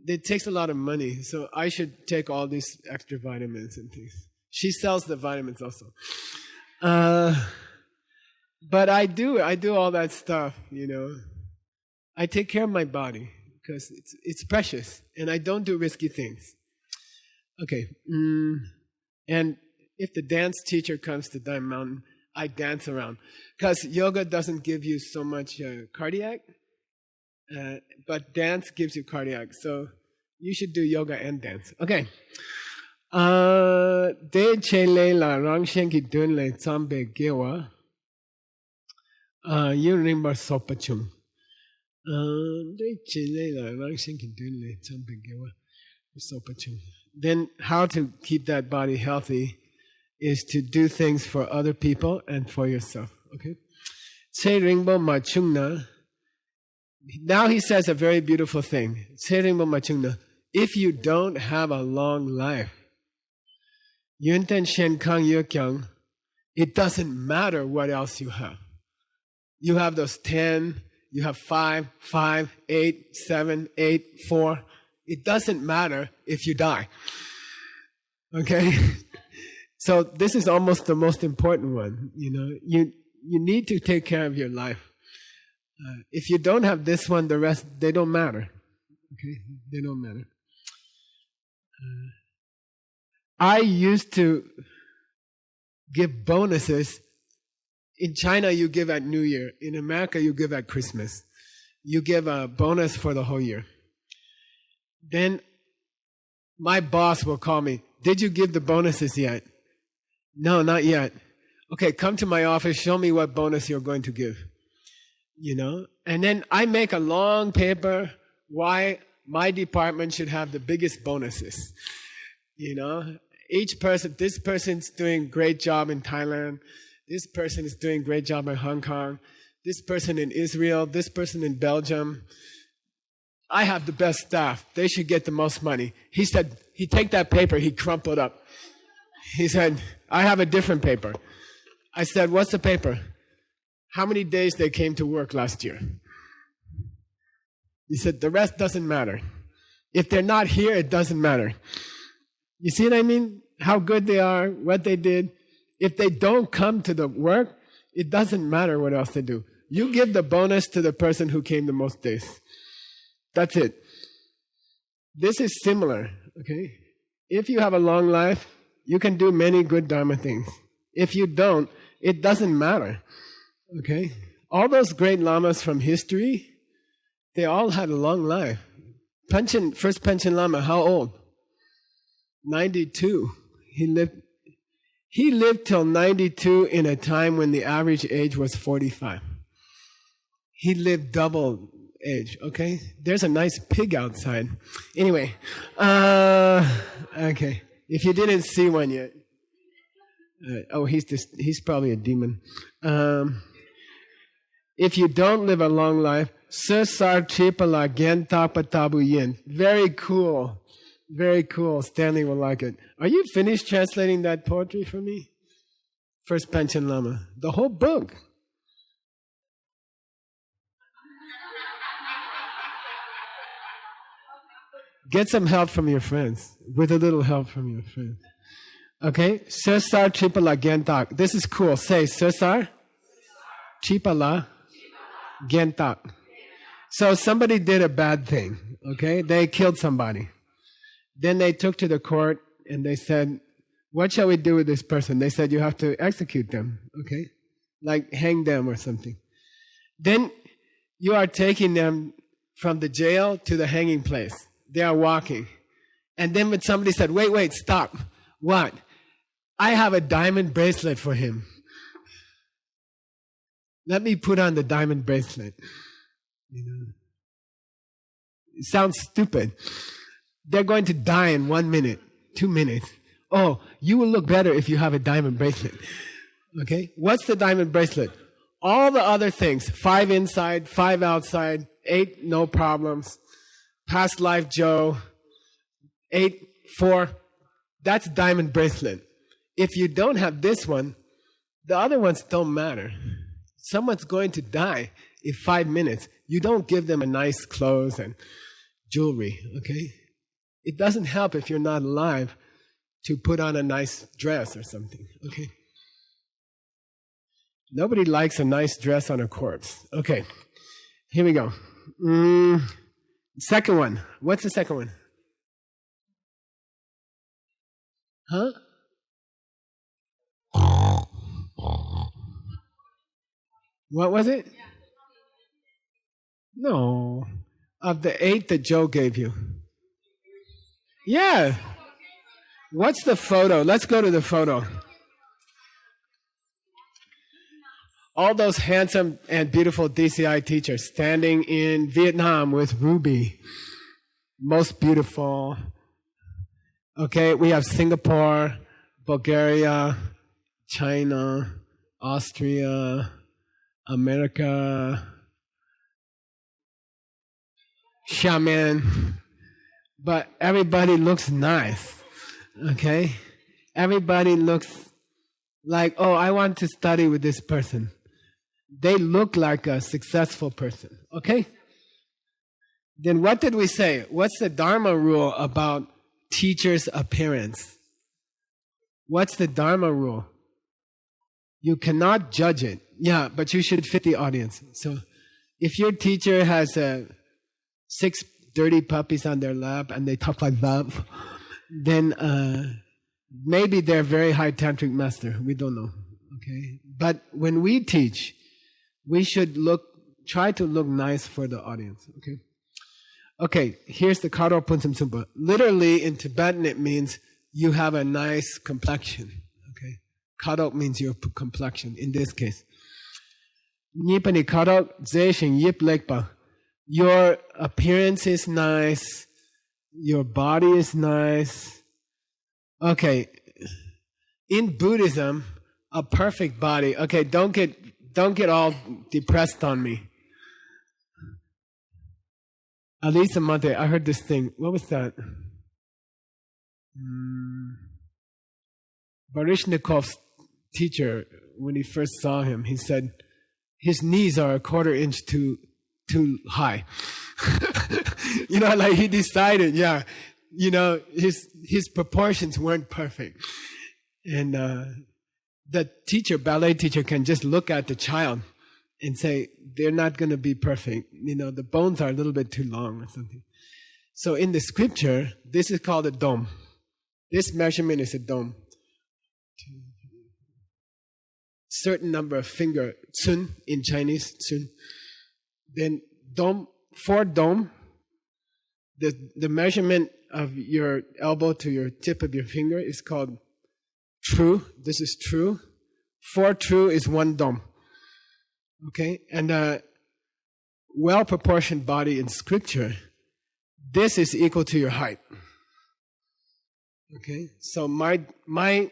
It takes a lot of money, so I should take all these extra vitamins and things. She sells the vitamins also. But I do all that stuff, you know. I take care of my body because it's precious, and I don't do risky things. Okay. And if the dance teacher comes to Diamond Mountain, I dance around. Because yoga doesn't give you so much cardiac, but dance gives you cardiac. So you should do yoga and dance. Okay. De che le la rang shen ki dun le zambe gewa. Yun rimba sopachum. De che le la rang shen ki dun le zambe gewa. Sopachum. Then how to keep that body healthy is to do things for other people and for yourself. Okay? Che ringbo machungna. Now he says a very beautiful thing. Che ringbo machungna. If you don't have a long life, Yunten Shen Kang Yukyang, it doesn't matter what else you have. You have those 10, you have 5, 8, 7, 8, 4. It doesn't matter if you die. Okay? So this is almost the most important one. You know, you need to take care of your life. If you don't have this one, the rest, they don't matter. Okay? They don't matter. I used to give bonuses. In China, you give at New Year. In America, you give at Christmas. You give a bonus for the whole year. Then my boss will call me, did you give the bonuses yet? No, not yet. Okay, come to my office, show me what bonus you're going to give. You know? And then I make a long paper why my department should have the biggest bonuses. You know? Each person, this person's doing a great job in Thailand. This person is doing a great job in Hong Kong. This person in Israel. This person in Belgium. I have the best staff. They should get the most money. He said, he take that paper, he crumpled up. He said, I have a different paper. I said, what's the paper? How many days they came to work last year? He said, the rest doesn't matter. If they're not here, it doesn't matter. You see what I mean? How good they are, what they did. If they don't come to the work, it doesn't matter what else they do. You give the bonus to the person who came the most days. That's it. This is similar, okay? If you have a long life, you can do many good Dharma things. If you don't, it doesn't matter, okay? All those great lamas from history, they all had a long life. First Panchen Lama, how old? 92. He lived till 92 in a time when the average age was 45. He lived double age, okay? There's a nice pig outside. Anyway, okay. If you didn't see one yet, he's probably a demon. If you don't live a long life, Sesar Tripala Gentapa Tabu Yin. Very cool. Very cool. Stanley will like it. Are you finished translating that poetry for me? First Panchen Lama. The whole book. Get some help from your friends. With a little help from your friends. Okay? Sesar Tripala Gentak. This is cool. Say Sesar Tripala Gentak. So somebody did a bad thing. Okay? They killed somebody. Then they took to the court and they said, what shall we do with this person? They said, you have to execute them, okay? Like hang them or something. Then you are taking them from the jail to the hanging place. They are walking. And then when somebody said, wait, stop. What? I have a diamond bracelet for him. Let me put on the diamond bracelet. You know, it sounds stupid. They're going to die in 1 minute, 2 minutes. Oh, you will look better if you have a diamond bracelet. Okay? What's the diamond bracelet? All the other things, 5 inside, 5 outside, 8 no problems, past life Joe, 8, 4, that's diamond bracelet. If you don't have this one, the other ones don't matter. Someone's going to die in 5 minutes. You don't give them a nice clothes and jewelry, okay? It doesn't help if you're not alive to put on a nice dress or something, okay? Nobody likes a nice dress on a corpse. Okay, here we go. Second one. What's the second one? Huh? What was it? No. Of the 8 that Joe gave you. Yeah. What's the photo? Let's go to the photo. All those handsome and beautiful DCI teachers standing in Vietnam with Ruby. Most beautiful. Okay, we have Singapore, Bulgaria, China, Austria, America, Xiamen. But everybody looks nice. Okay? Everybody looks like, oh, I want to study with this person. They look like a successful person. Okay? Then what did we say? What's the Dharma rule about teacher's appearance? What's the Dharma rule? You cannot judge it. Yeah, but you should fit the audience. So if your teacher has 6 dirty puppies on their lap and they talk like that, then maybe they're very high tantric master. We don't know. Okay? But when we teach, we should try to look nice for the audience. Okay? Okay, here's the Karo Punsam Sumpa. Literally in Tibetan it means you have a nice complexion. Okay? Karo means your complexion in this case. Nipani Karo Zeshin Yip Lekpa. Your appearance is nice. Your body is nice. Okay. In Buddhism, a perfect body. Okay, don't get all depressed on me. At least a month ago, I heard this thing. What was that? Baryshnikov's teacher, when he first saw him, he said, his knees are a 1/4 inch too high. Like he decided, his proportions weren't perfect. And the ballet teacher can just look at the child and say, they're not going to be perfect. The bones are a little bit too long or something. So in the scripture, this is called a dome. This measurement is a dome. Certain number of finger, tsun in Chinese, tsun. Then dome, for dome, the measurement of your elbow to your tip of your finger is called true. This is true. 4 true is 1 dome. Okay? And a well-proportioned body in scripture, this is equal to your height. Okay? So my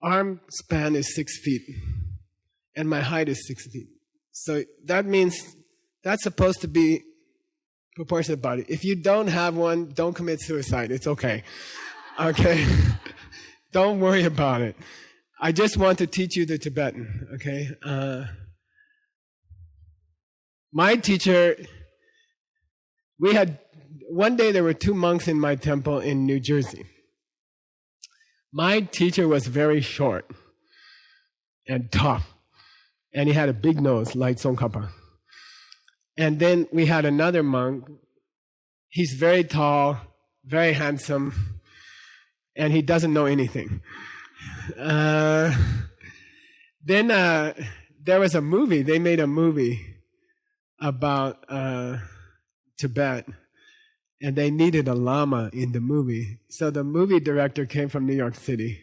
arm span is 6 feet. And my height is 6 feet. So that means that's supposed to be proportionate body. If you don't have one, don't commit suicide. It's okay. Okay? Don't worry about it. I just want to teach you the Tibetan. Okay? My teacher, one day there were 2 monks in my temple in New Jersey. My teacher was very short and tough. And he had a big nose like Tsongkhapa. And then we had another monk. He's very tall, very handsome, and he doesn't know anything. Then there was a movie. They made a movie about Tibet, and they needed a lama in the movie. So the movie director came from New York City.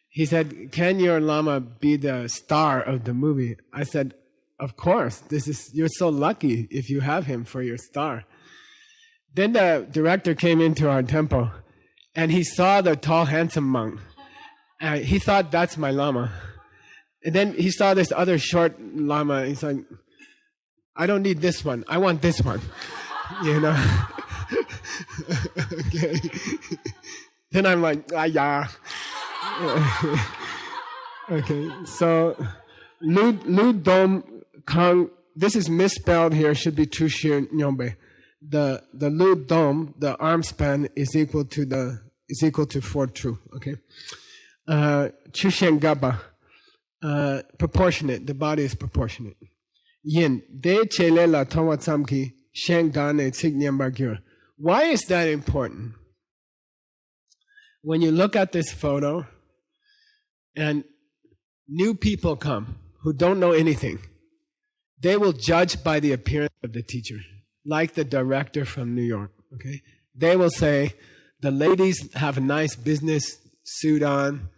He said, can your lama be the star of the movie? I said, of course. You're so lucky if you have him for your star. Then the director came into our temple and he saw the tall, handsome monk. He thought, that's my lama. And then he saw this other short lama. He's like, I don't need this one. I want this one. You know? Okay. Then I'm like, yeah. Okay. So, Lu Dom Kang, this is misspelled here, should be Tu Shi Nyombe. The Lu Dom, the arm span, is equal to 4 Tru. Okay. Chu Shen Gaba. Proportionate. The body is proportionate. Yin. De chele la tawa tsamki shen gane tsik nyambar gyur. Why is that important? When you look at this photo and new people come who don't know anything, they will judge by the appearance of the teacher, like the director from New York. Okay, they will say the ladies have a nice business suit on,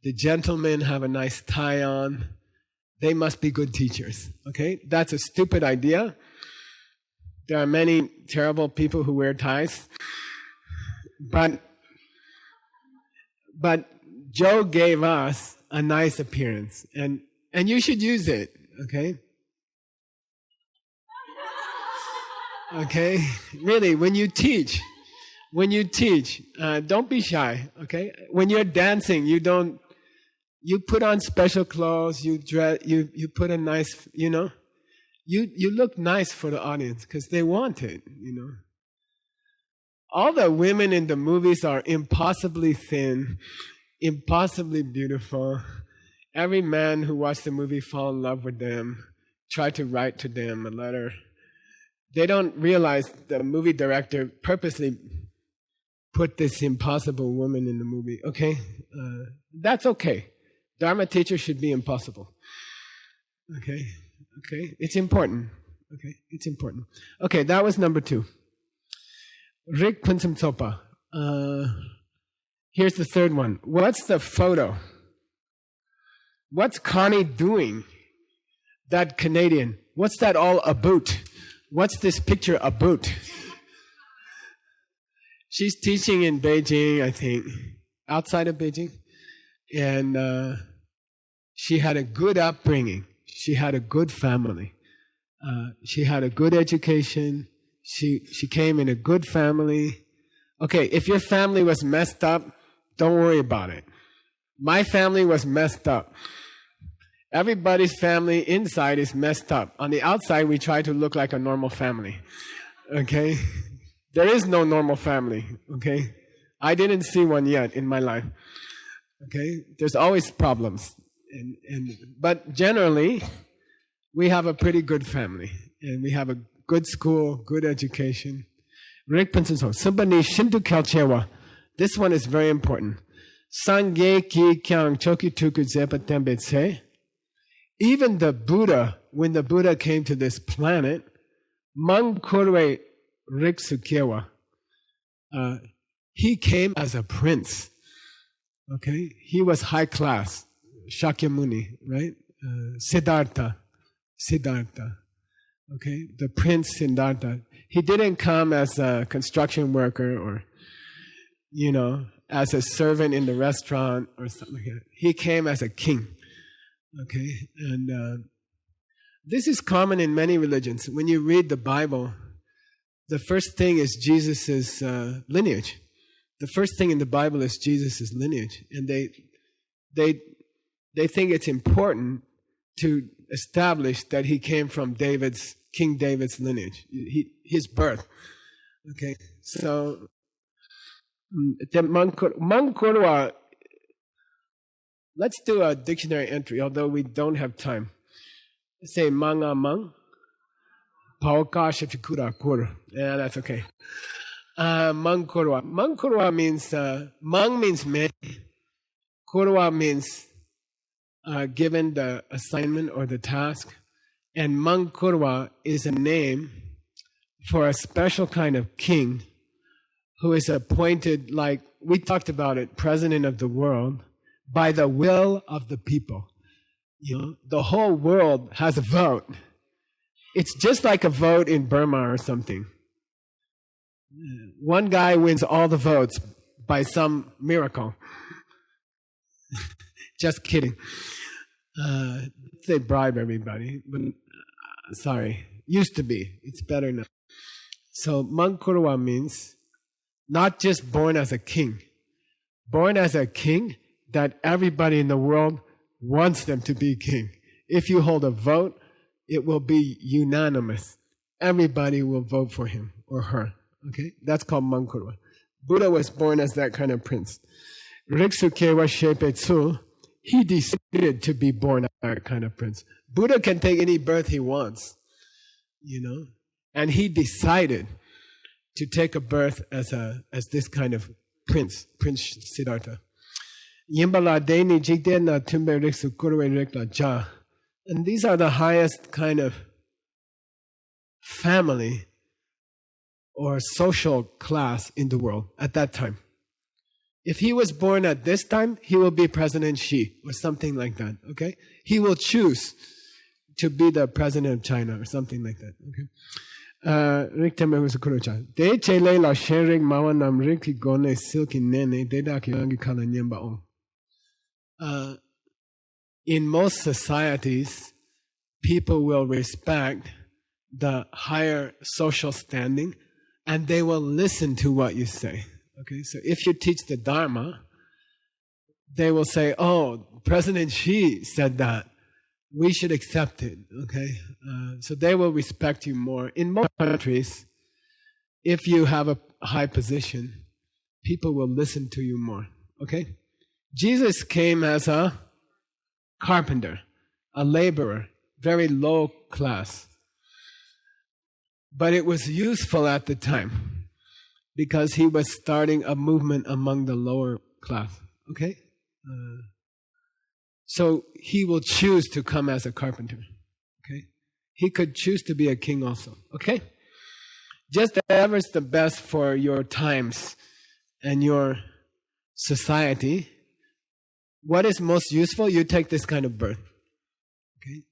the gentlemen have a nice tie on. They must be good teachers. Okay, that's a stupid idea. There are many terrible people who wear ties, but Joe gave us a nice appearance, and you should use it. Okay. Okay, really, when you teach, don't be shy. Okay, when you're dancing, you put on special clothes. You dress. You put a nice. You look nice for the audience because they want it. All the women in the movies are impossibly thin, impossibly beautiful. Every man who watched the movie fall in love with them, try to write to them a letter. They don't realize the movie director purposely put this impossible woman in the movie. Okay, that's okay. Dharma teacher should be impossible. Okay, it's important. Okay, it's important. Okay, that was number 2. Rik Punsam Tsopa. Here's the third one. What's the photo? What's Connie doing? That Canadian. What's that all about? What's this picture about? She's teaching in Beijing, I think, outside of Beijing. And she had a good upbringing. She had a good family. She had a good education. She came in a good family. Okay, if your family was messed up, don't worry about it. My family was messed up. Everybody's family inside is messed up. On the outside, we try to look like a normal family. Okay? There is no normal family. Okay? I didn't see one yet in my life. Okay? There's always problems. But generally, we have a pretty good family. And we have a good school, good education. This one is very important. Even the Buddha, when the Buddha came to this planet, Mangkurwe Riksukewa, he came as a prince. Okay? He was high class. Shakyamuni, right? Siddhartha. Okay? The prince Siddhartha. He didn't come as a construction worker or, as a servant in the restaurant or something like that. He came as a king. Okay? And this is common in many religions. When you read the Bible, the first thing is Jesus' lineage. The first thing in the Bible is Jesus' lineage. And they think it's important to establish that he came from King David's lineage, his birth. Okay, so the Mangkurwa, let's do a dictionary entry, although we don't have time. Let's say Manga Mang, Paoka Shachikura Kur. Yeah, that's okay. Mangkurwa. Mangkurwa means, Mang means many, Kurwa means given the assignment or the task. And Mangkurwa is a name for a special kind of king who is appointed, like we talked about it, president of the world, by the will of the people. The whole world has a vote. It's just like a vote in Burma or something. One guy wins all the votes by some miracle. Just kidding. They bribe everybody, but sorry, used to be. It's better now. So Mankurwa means not just born as a king that everybody in the world wants them to be king. If you hold a vote, it will be unanimous. Everybody will vote for him or her. Okay, that's called Mankurwa. Buddha was born as that kind of prince. Riksukewa Shepetsu, he decided to be born as that kind of prince. Buddha can take any birth he wants, and he decided to take a birth as this kind of Prince Siddhartha. And these are the highest kind of family or social class in the world at that time. If he was born at this time, he will be President Xi or something like that, okay? He will choose to be the president of China or something like that, okay? In most societies, people will respect the higher social standing and they will listen to what you say. Okay, so if you teach the Dharma, they will say, oh, President Xi said that. We should accept it, okay? So they will respect you more. In most countries, if you have a high position, people will listen to you more, okay? Jesus came as a carpenter, a laborer, very low class. But it was useful at the time because he was starting a movement among the lower class, okay? So he will choose to come as a carpenter, okay? He could choose to be a king also, okay? Just whatever's the best for your times and your society, what is most useful, you take this kind of birth, okay?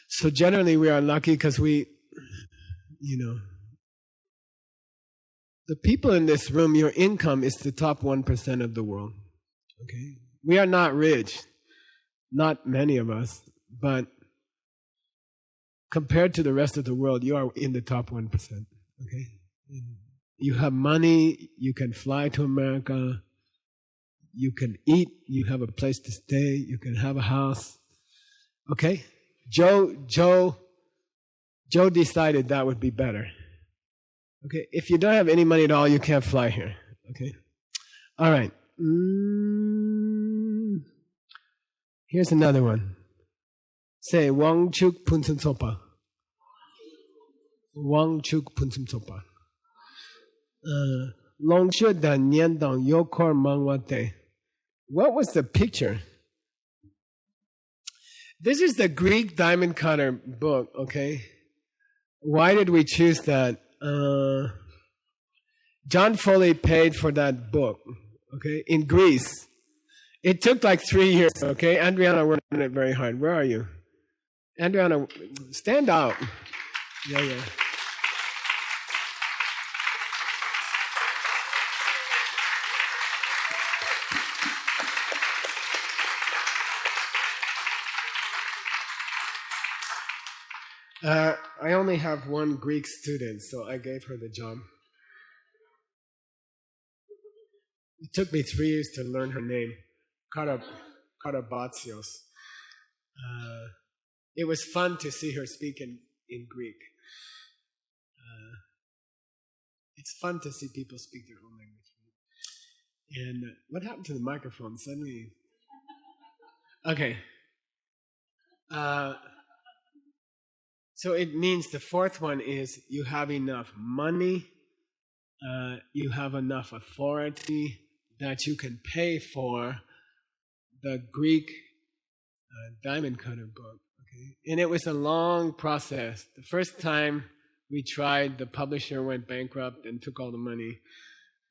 So generally we are lucky because we, the people in this room, your income is the top 1% of the world, okay? We are not rich, not many of us, but compared to the rest of the world, you are in the top 1%, okay? You have money, you can fly to America, you can eat, you have a place to stay, you can have a house, okay? Joe decided that would be better, okay? If you don't have any money at all, you can't fly here, okay? All right. Here's another one. Say, Wang Chuk Punsun Sopa. Wang Chuk Punsun Sopa. Long Shu Dan Nian Dong Yokor Mangwate. What was the picture? This is the Greek diamond cutter book, okay? Why did we choose that? John Foley paid for that book, okay, in Greece. It took like 3 years, okay? Andriana worked on it very hard. Where are you? Andriana, stand out. Yeah. I only have one Greek student, so I gave her the job. It took me 3 years to learn her name, Karabatsios. It was fun to see her speak in Greek. It's fun to see people speak their own language. And what happened to the microphone? Suddenly... Okay. So it means the fourth one is you have enough money, you have enough authority that you can pay for the Greek diamond cutter book. Okay? And it was a long process. The first time we tried, the publisher went bankrupt and took all the money.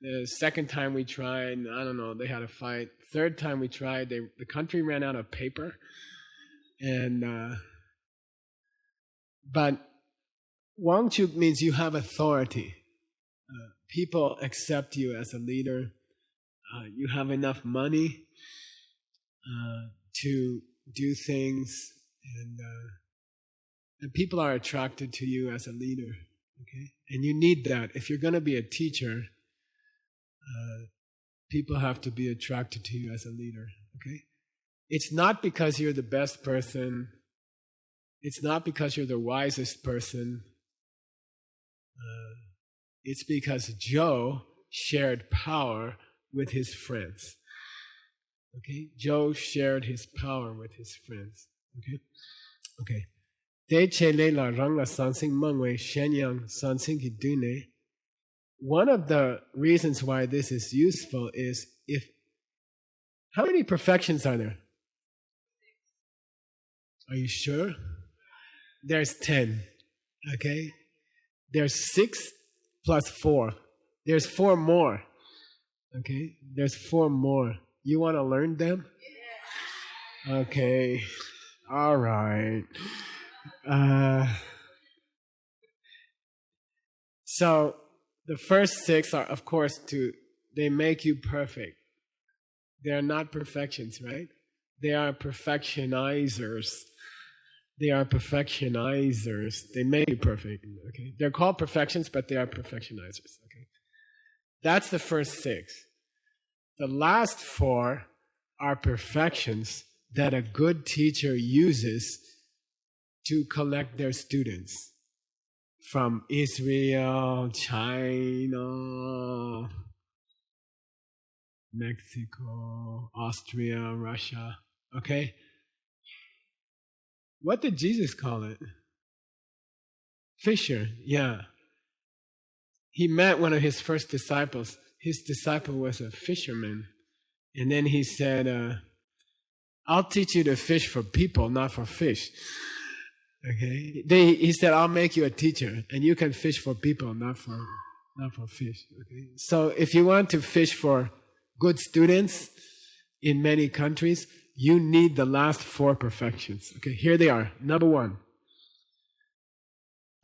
The second time we tried, I don't know, they had a fight. Third time we tried, the country ran out of paper. And but Wangchuk means you have authority. People accept you as a leader. You have enough money to do things, and people are attracted to you as a leader. Okay, and you need that. If you're going to be a teacher, people have to be attracted to you as a leader. Okay, it's not because you're the best person. It's not because you're the wisest person. It's because Joe shared power with his friends. Okay, Joe shared his power with his friends. Okay. Te chele la rang la sansing mangwe shenyang sansing ki dune. One of the reasons why this is useful is how many perfections are there? Are you sure? There's 10. Okay? There's 6 plus 4. There's 4 more. Okay? There's 4 more. You want to learn them? Okay. All right. So the first 6 are, of course, they make you perfect. They are not perfections, right? They are perfectionizers. They are perfectionizers. They make you perfect. Okay, they're called perfections, but they are perfectionizers. Okay, that's the first 6. The last 4 are perfections that a good teacher uses to collect their students from Israel, China, Mexico, Austria, Russia. Okay? What did Jesus call it? Fisher, yeah. He met one of his first disciples. His disciple was a fisherman. And then he said, I'll teach you to fish for people, not for fish. Okay? He said, I'll make you a teacher, and you can fish for people, not for fish. Okay? So if you want to fish for good students in many countries, you need the last 4 perfections. Okay, here they are. Number 1,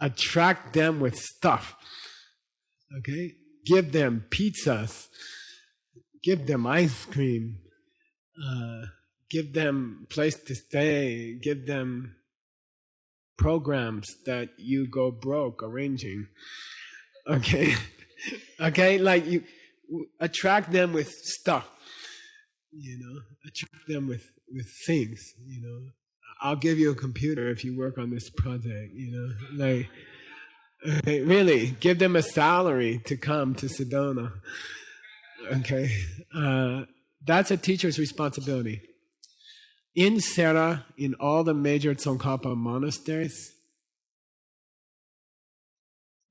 attract them with stuff. Okay, give them pizzas, give them ice cream, give them place to stay, give them programs that you go broke arranging. Okay, okay, like you attract them with stuff. Attract them with things, I'll give you a computer if you work on this project, like, really, give them a salary to come to Sedona. Okay, that's a teacher's responsibility. In Sera, in all the major Tsongkhapa monasteries,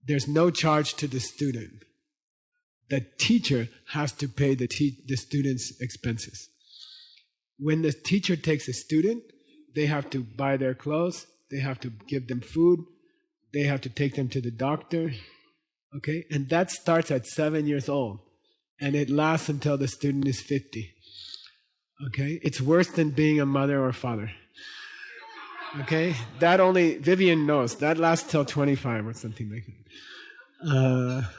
there's no charge to the student. The teacher has to pay the student's expenses. When the teacher takes a student, they have to buy their clothes, they have to give them food, they have to take them to the doctor, okay? And that starts at 7 years old, and it lasts until the student is 50, okay? It's worse than being a mother or father, okay? That only Vivian knows. That lasts till 25 or something like that.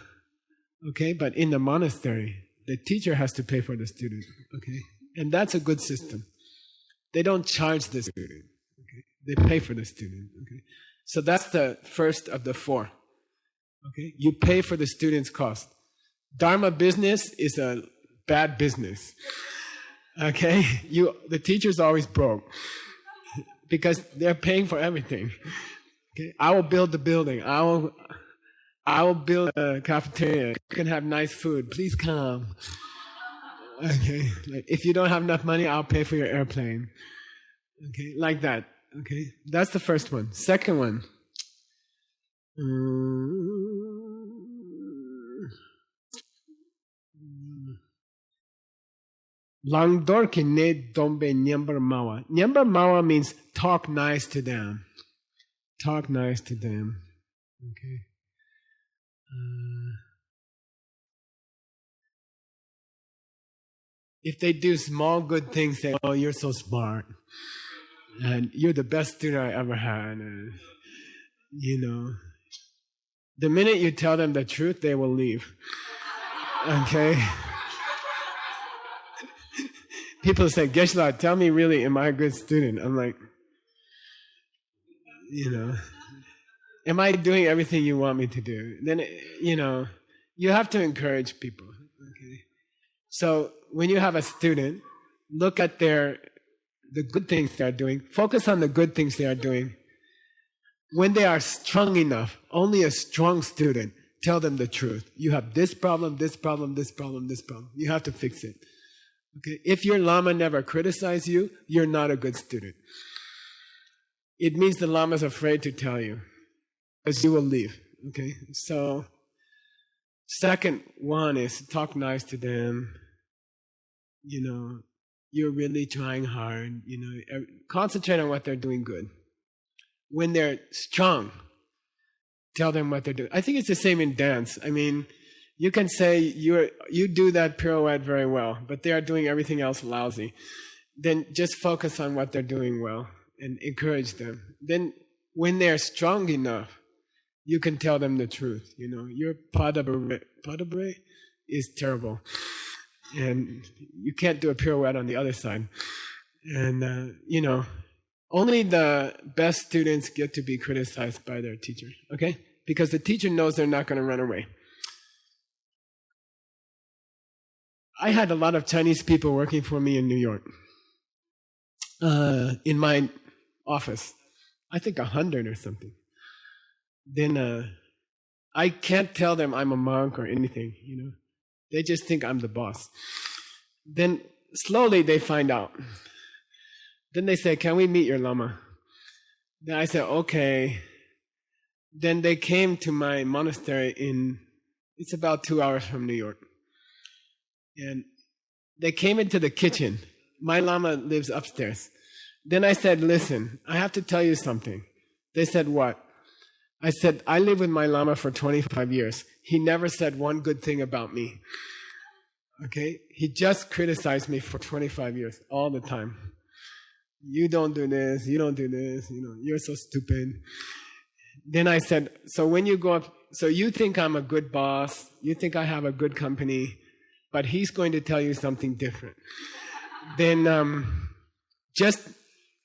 Okay, but in the monastery, the teacher has to pay for the student, okay? And that's a good system. They don't charge the student, okay? They pay for the student, okay? So that's the first of the 4, okay? You pay for the student's cost. Dharma business is a bad business, okay? The teacher's always broke because they're paying for everything, okay? I will build the building. I will build a cafeteria. You can have nice food. Please come. Okay. Like, if you don't have enough money, I'll pay for your airplane. Okay. Like that. Okay. That's the first one. Second one. Langdorki ne dombe nyambar mawa. Nyambar mawa means talk nice to them. Talk nice to them. Okay. If they do small good things, say, "Oh, you're so smart, and you're the best student I ever had," and, the minute you tell them the truth, they will leave. Okay. people say, Geshe-la, tell me really, am I a good student? I'm like, am I doing everything you want me to do? Then, you have to encourage people. Okay. So when you have a student, look at the good things they are doing. Focus on the good things they are doing. When they are strong enough, only a strong student, tell them the truth. You have this problem, this problem, this problem, this problem. You have to fix it. Okay? If your Lama never criticizes you, you're not a good student. It means the Lama is afraid to tell you, because you will leave. Okay? So, second one is talk nice to them. You're really trying hard. Concentrate on what they're doing good. When they're strong, tell them what they're doing. I think it's the same in dance. I mean, you can say you do that pirouette very well, but they are doing everything else lousy. Then just focus on what they're doing well and encourage them. Then when they're strong enough, you can tell them the truth. Your pas de bourrée is terrible. And you can't do a pirouette on the other side. And, only the best students get to be criticized by their teacher, okay? Because the teacher knows they're not going to run away. I had a lot of Chinese people working for me in New York, in my office. I think 100 or something. Then I can't tell them I'm a monk or anything, They just think I'm the boss. Then slowly they find out. Then they say, can we meet your Lama? Then I said, okay. Then they came to my monastery it's about 2 hours from New York. And they came into the kitchen. My Lama lives upstairs. Then I said, listen, I have to tell you something. They said, what? I said, I live with my Lama for 25 years. He never said one good thing about me. Okay? He just criticized me for 25 years, all the time. You don't do this, you don't do this, you're so stupid. Then I said, so when you go up, so you think I'm a good boss, you think I have a good company, but he's going to tell you something different. Then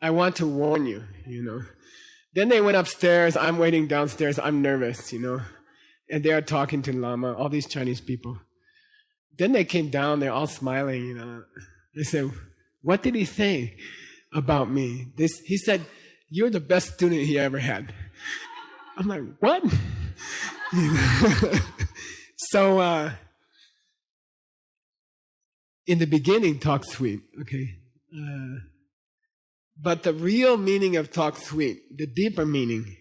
I want to warn you, Then they went upstairs, I'm waiting downstairs, I'm nervous, And they are talking to Lama, all these Chinese people. Then they came down, they're all smiling, They said, what did he say about me? He said, you're the best student he ever had. I'm like, what? So, in the beginning, talk sweet, okay? But the real meaning of talk sweet, the deeper meaning,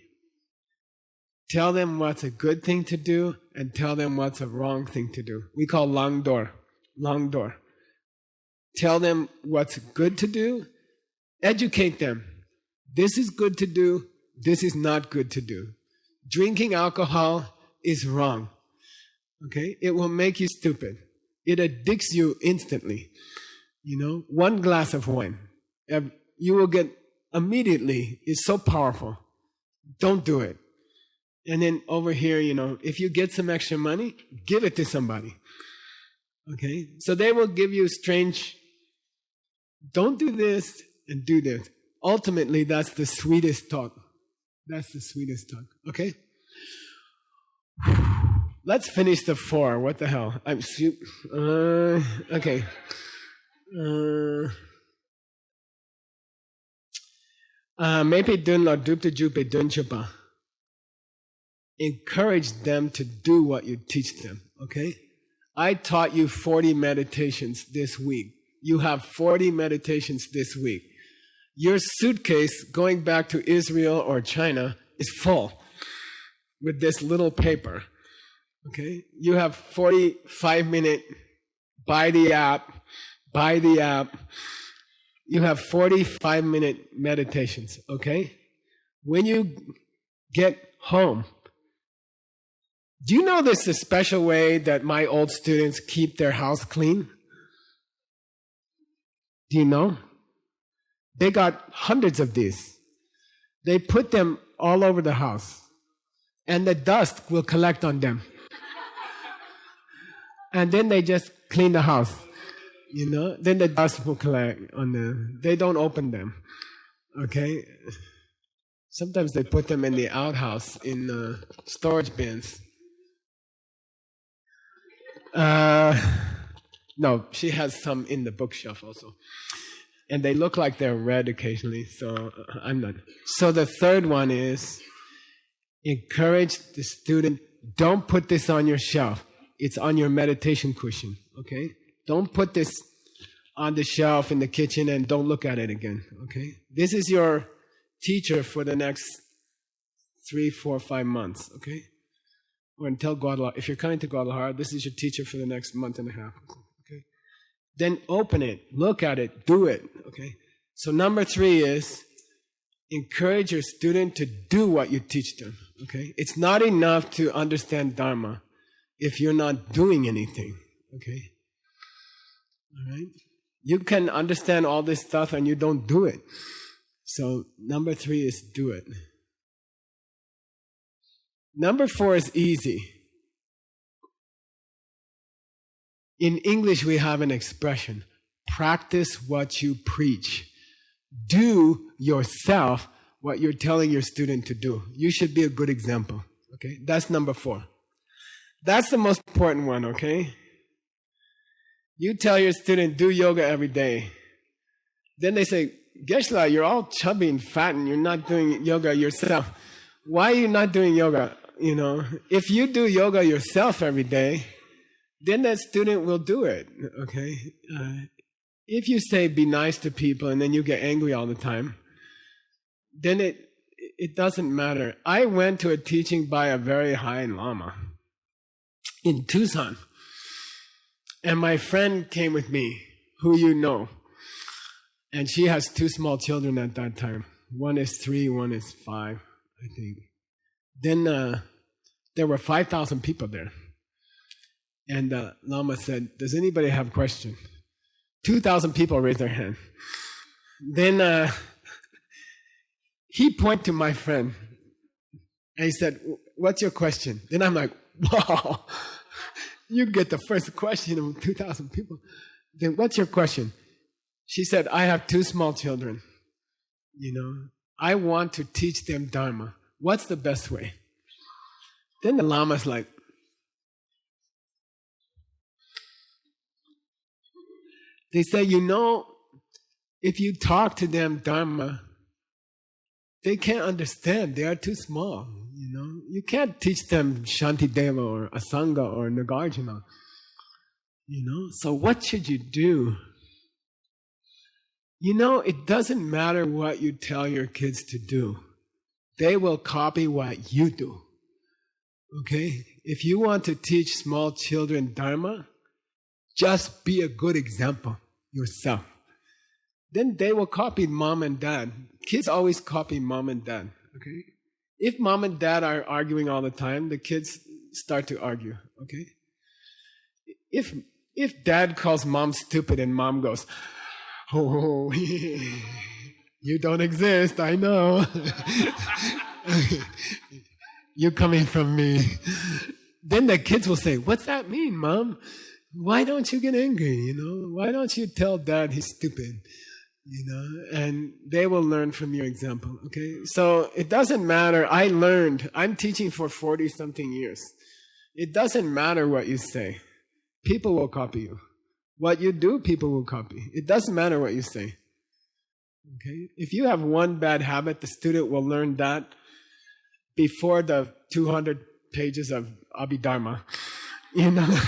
tell them what's a good thing to do and tell them what's a wrong thing to do. We call long door. Tell them what's good to do, educate them. This is good to do, this is not good to do. Drinking alcohol is wrong, okay? It will make you stupid. It addicts you instantly. One glass of wine, you will get immediately, it's so powerful. Don't do it. And then over here, if you get some extra money, give it to somebody. Okay? So they will give you don't do this and do this. Ultimately, that's the sweetest talk. Okay? Let's finish the 4. What the hell? Okay. Maybe dun la dupta jupe dun chupa. Encourage them to do what you teach them, okay? I taught you 40 meditations this week. You have 40 meditations this week. Your suitcase going back to Israel or China is full with this little paper, okay? You have 45-minute, buy the app. You have 45-minute meditations, okay? When you get home, do you know there's a special way that my old students keep their house clean? Do you know? They got hundreds of these. They put them all over the house, and the dust will collect on them. And then they just clean the house. You know, then the dust will collect on them. They don't open them. Okay? Sometimes they put them in the outhouse in storage bins. No, she has some in the bookshelf also. And they look like they're red occasionally, so I'm not. So the third one is encourage the student, don't put this on your shelf. It's on your meditation cushion, okay? Don't put this on the shelf in the kitchen and don't look at it again, okay? This is your teacher for the next 3, 4, 5 months, okay? Or until Guadalajara. If you're coming to Guadalajara, this is your teacher for the next month and a half, okay? Then open it, look at it, do it, okay? So number 3 is encourage your student to do what you teach them, okay? It's not enough to understand Dharma if you're not doing anything, okay? All right? You can understand all this stuff and you don't do it. So number 3 is do it. Number 4 is easy. In English, we have an expression, practice what you preach. Do yourself what you're telling your student to do. You should be a good example, okay? That's number 4. That's the most important one, okay? You tell your student, do yoga every day. Then they say, Geshe-la, you're all chubby and fat and you're not doing yoga yourself. Why are you not doing yoga? You know, if you do yoga yourself every day, then that student will do it, okay? If you say be nice to people and then you get angry all the time, then it doesn't matter. I went to a teaching by a very high Lama in Tucson. And my friend came with me, who you know. And she has 2 small children at that time. One is 3, one is 5, I think. Then there were 5,000 people there. And the Lama said, does anybody have a question? 2,000 people raised their hand. Then he pointed to my friend and he said, what's your question? Then I'm like, wow, you get the first question of 2,000 people. Then what's your question? She said, I have 2 small children. You know, I want to teach them Dharma. What's the best way? Then the Lama's like, they say, you know, if you talk to them Dharma, they can't understand. They are too small, you know. You can't teach them Shantideva or Asanga or Nagarjuna, you know. So what should you do? You know, it doesn't matter what you tell your kids to do. They will copy what you do, okay? If you want to teach small children Dharma, just be a good example yourself. Then they will copy mom and dad. Kids always copy mom and dad, okay? If mom and dad are arguing all the time, the kids start to argue, okay? If dad calls mom stupid and mom goes, oh, you don't exist, I know. You're coming from me. Then the kids will say, what's that mean, Mom? Why don't you get angry, you know? Why don't you tell Dad he's stupid, you know? And they will learn from your example, okay? So it doesn't matter. I'm teaching for 40-something years. It doesn't matter what you say. People will copy you. What you do, people will copy. It doesn't matter what you say. Okay? If you have one bad habit, the student will learn that before the 200 pages of Abhidharma. You know?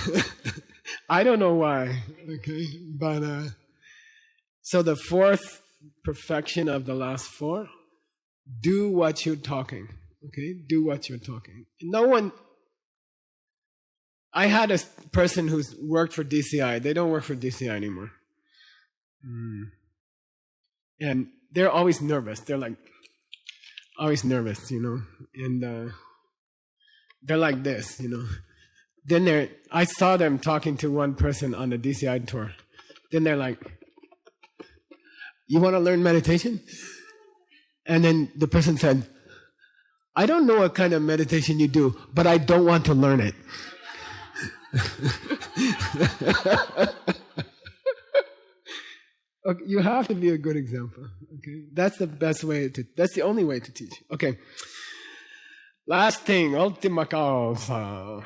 I don't know why. Okay? But so the fourth perfection of the last 4, do what you're talking. Okay? Do what you're talking. I had a person who's worked for DCI. They don't work for DCI anymore. And they're always nervous. They're like, always nervous, you know. And they're like this, you know. Then I saw them talking to one person on the DCI tour. Then they're like, you want to learn meditation? And then the person said, I don't know what kind of meditation you do, but I don't want to learn it. Okay, you have to be a good example. Okay, that's the best way to. That's the only way to teach. Okay. Last thing, ultima causa.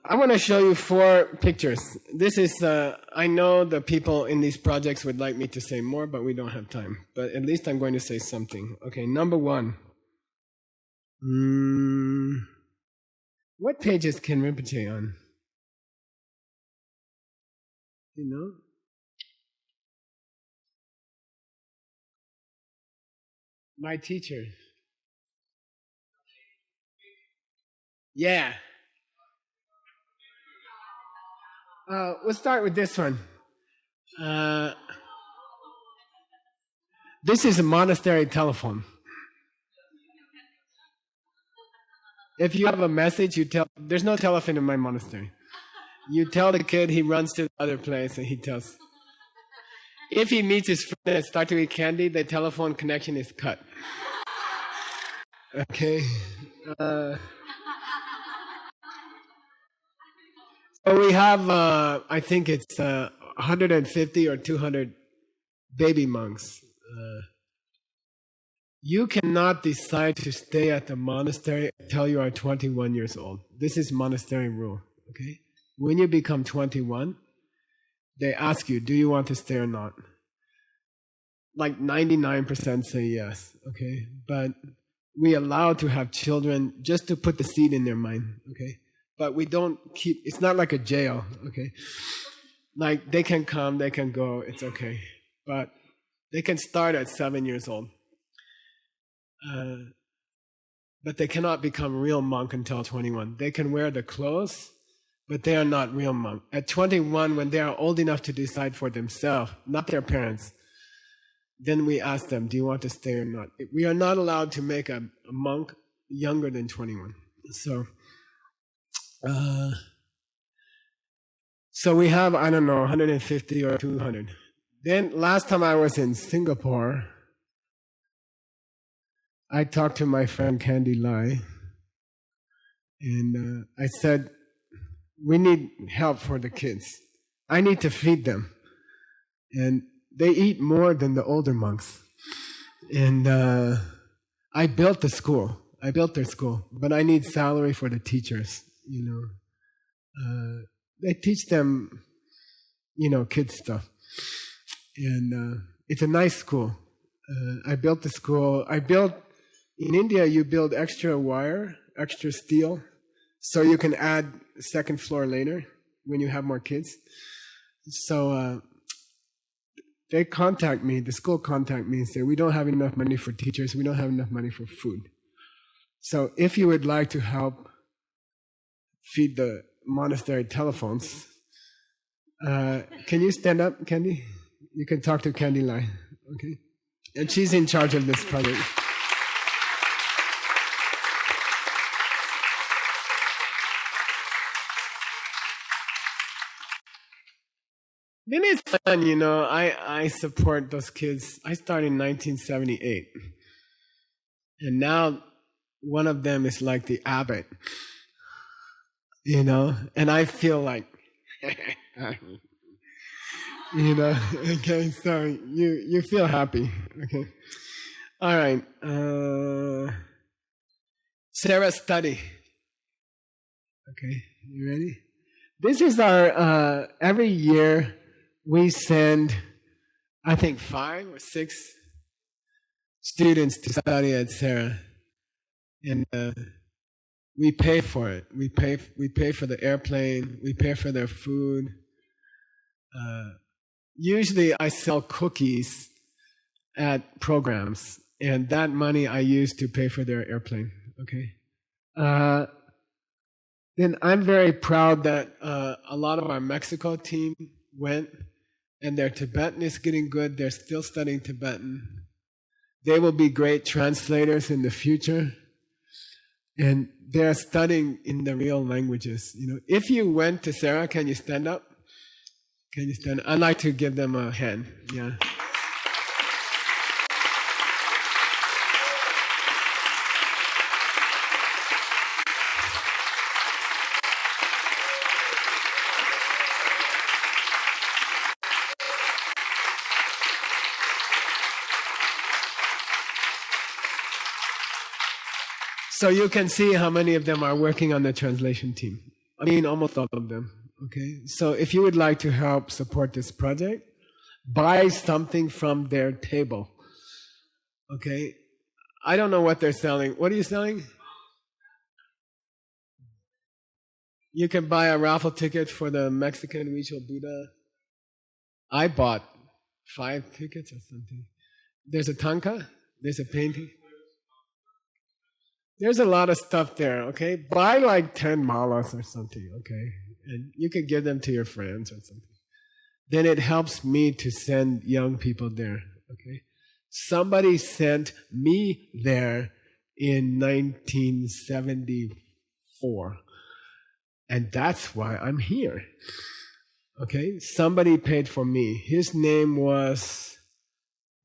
I want to show you 4 pictures. This is. I know the people in these projects would like me to say more, but we don't have time. But at least I'm going to say something. Okay, number 1. What pages can Rinpoche on? You know? My teacher. Yeah. We'll start with this one. This is a monastery telephone. If you have a message, you tell. There's no telephone in my monastery. You tell the kid, he runs to the other place and he tells. If he meets his friend and starts to eat candy, the telephone connection is cut. Okay. So we have, I think it's 150 or 200 baby monks. You cannot decide to stay at the monastery until you are 21 years old. This is monastery rule. Okay. When you become 21, they ask you, do you want to stay or not? Like 99% say yes. Okay. But we allow to have children just to put the seed in their mind. Okay. But we don't keep, it's not like a jail, okay? Like they can come, they can go, it's okay. But they can start at 7 years old. But they cannot become real monk until 21. They can wear the clothes, but they are not real monk. At 21, when they are old enough to decide for themselves, not their parents, then we ask them, do you want to stay or not? We are not allowed to make a monk younger than 21. So we have, I don't know, 150 or 200. Then last time I was in Singapore, I talked to my friend Candy Lai, and I said, we need help for the kids. I need to feed them. And they eat more than the older monks. And I built the school. I built their school, but I need salary for the teachers. You know, they teach them, you know, kids stuff, and it's a nice school. I built the school. In India, you build extra wire, extra steel, so you can add second floor later when you have more kids. So they contact me. The school contact me and say, we don't have enough money for teachers. We don't have enough money for food. So if you would like to help feed the monastery telephones. Can you stand up, Candy? You can talk to Candy Lai, okay? And she's in charge of this project. Then it's fun, you know. I support those kids. I started in 1978. And now one of them is like the abbot. You know, and I feel like, you know, okay, so you feel happy, okay. All right, Sarah's study. Okay, you ready? This is our, every year we send, I think 5 or 6 students to study at Sarah. And, we pay for it. We pay for the airplane. We pay for their food. Usually I sell cookies at programs, and that money I use to pay for their airplane. Okay. Then I'm very proud that a lot of our Mexico team went, and their Tibetan is getting good. They're still studying Tibetan. They will be great translators in the future. And they're studying in the real languages. You know, if you went to Sarah, can you stand up? Can you stand up? I'd like to give them a hand. Yeah. So you can see how many of them are working on the translation team. I mean, almost all of them. Okay. So if you would like to help support this project, buy something from their table. Okay. I don't know what they're selling. What are you selling? You can buy a raffle ticket for the Mexican Huichol Buddha. I bought 5 tickets or something. There's a tanka. There's a painting. There's a lot of stuff there, okay? Buy like 10 malas or something, okay? And you can give them to your friends or something. Then it helps me to send young people there, okay? Somebody sent me there in 1974. And that's why I'm here. Okay? Somebody paid for me. His name was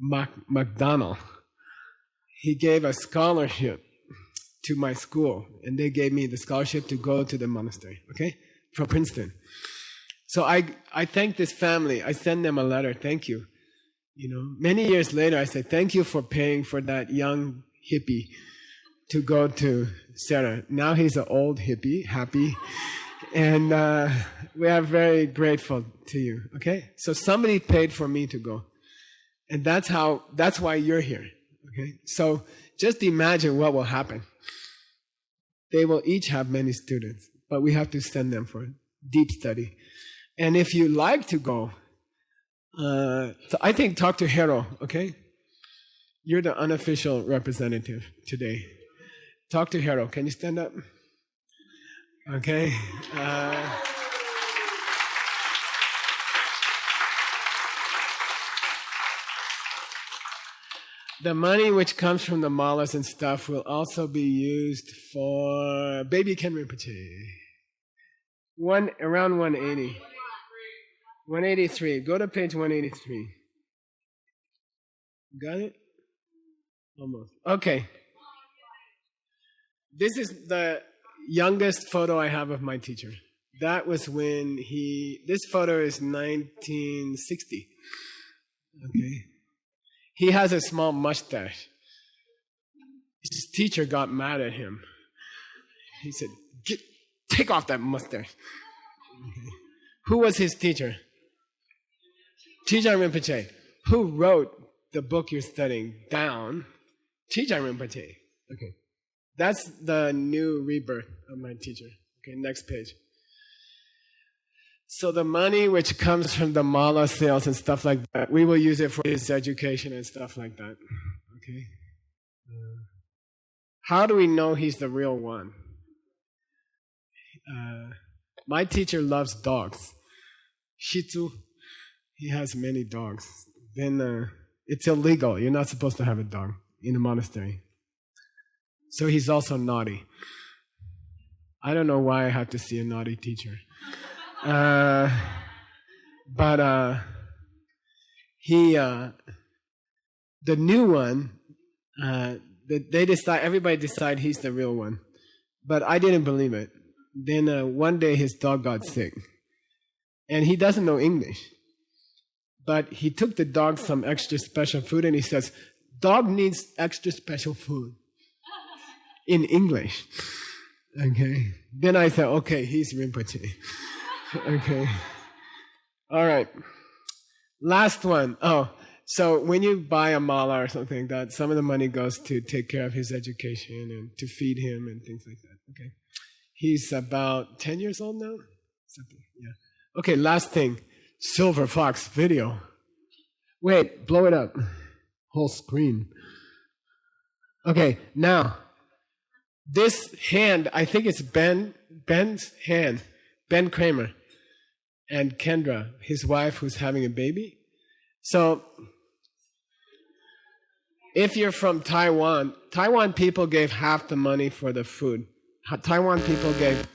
McDonald. He gave a scholarship to my school, and they gave me the scholarship to go to the monastery, okay? From Princeton. So I thank this family. I send them a letter. Thank you. You know, many years later, I said, thank you for paying for that young hippie to go to Sarah. Now he's an old hippie, happy. And we are very grateful to you, okay? So somebody paid for me to go. And that's why you're here, okay? So just imagine what will happen. They will each have many students, but we have to send them for deep study. And if you like to go, so I think talk to Hero, okay? You're the unofficial representative today. Talk to Hero. Can you stand up? Okay. The money which comes from the malas and stuff will also be used for Baby Ken Rinpoche. Around 180. 183. Go to page 183. Got it? Almost. Okay. This is the youngest photo I have of my teacher. That was when this photo is 1960. Okay. He has a small mustache. His teacher got mad at him. He said, take off that mustache. Okay. Who was his teacher? Chijang Rinpoche. Who wrote the book you're studying down? Chijang Rinpoche. Okay. That's the new rebirth of my teacher. Okay, next page. So the money which comes from the mala sales and stuff like that, we will use it for his education and stuff like that. Okay. How do we know he's the real one? My teacher loves dogs. Shih Tzu. He has many dogs. Then it's illegal. You're not supposed to have a dog in a monastery. So he's also naughty. I don't know why I have to see a naughty teacher. But the new one, everybody decide he's the real one. But I didn't believe it. Then one day his dog got sick. And he doesn't know English. But he took the dog some extra special food and he says, dog needs extra special food. In English. Okay. Then I said, okay, he's Rinpoche. Okay. All right. Last one. Oh, so when you buy a mala or something like that, some of the money goes to take care of his education and to feed him and things like that. Okay. He's about 10 years old now? Something. Yeah. Okay, last thing. Silver Fox video. Wait, blow it up. Whole screen. Okay, now. This hand, I think it's Ben's hand, Ben Kramer, and Kendra, his wife who's having a baby. So, if you're from Taiwan people gave half the money for the food. Taiwan people gave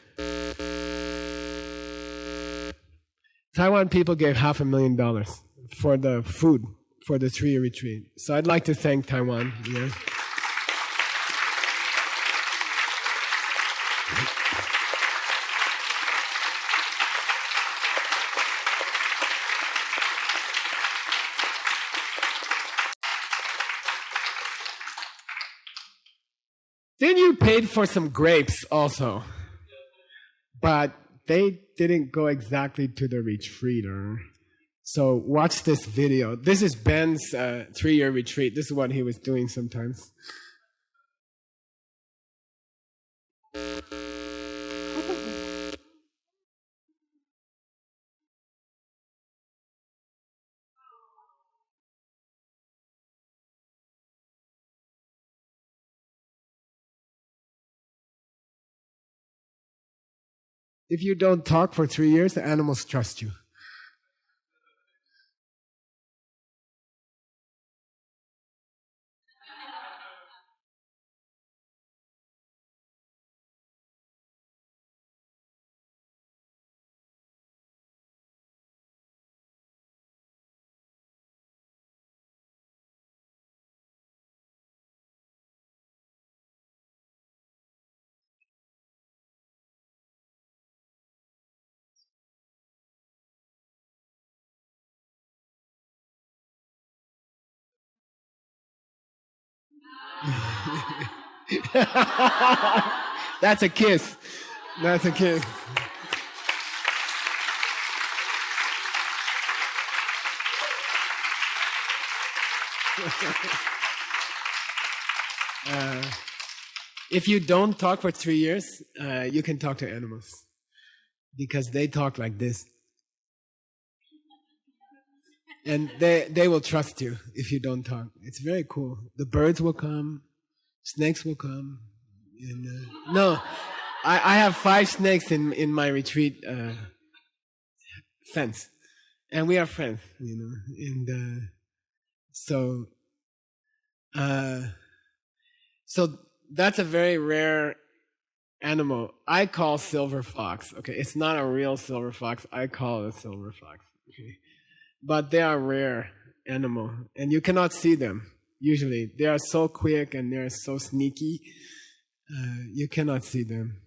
$500,000 for the food for the 3-year retreat. So I'd like to thank Taiwan. Yeah. Then you paid for some grapes also, but they didn't go exactly to the retreater. So watch this video. This is Ben's 3-year retreat. This is what he was doing sometimes. If you don't talk for 3 years, the animals trust you. That's a kiss. That's a kiss. If you don't talk for 3 years, you can talk to animals because they talk like this. And they will trust you if you don't talk. It's very cool. The birds will come, snakes will come. And, no, I have 5 snakes in my retreat fence, and we are friends, you know. And so that's a very rare animal. I call silver fox. Okay, it's not a real silver fox. I call it a silver fox. Okay. But they are rare animal, and you cannot see them usually. They are so quick and they are so sneaky. You cannot see them.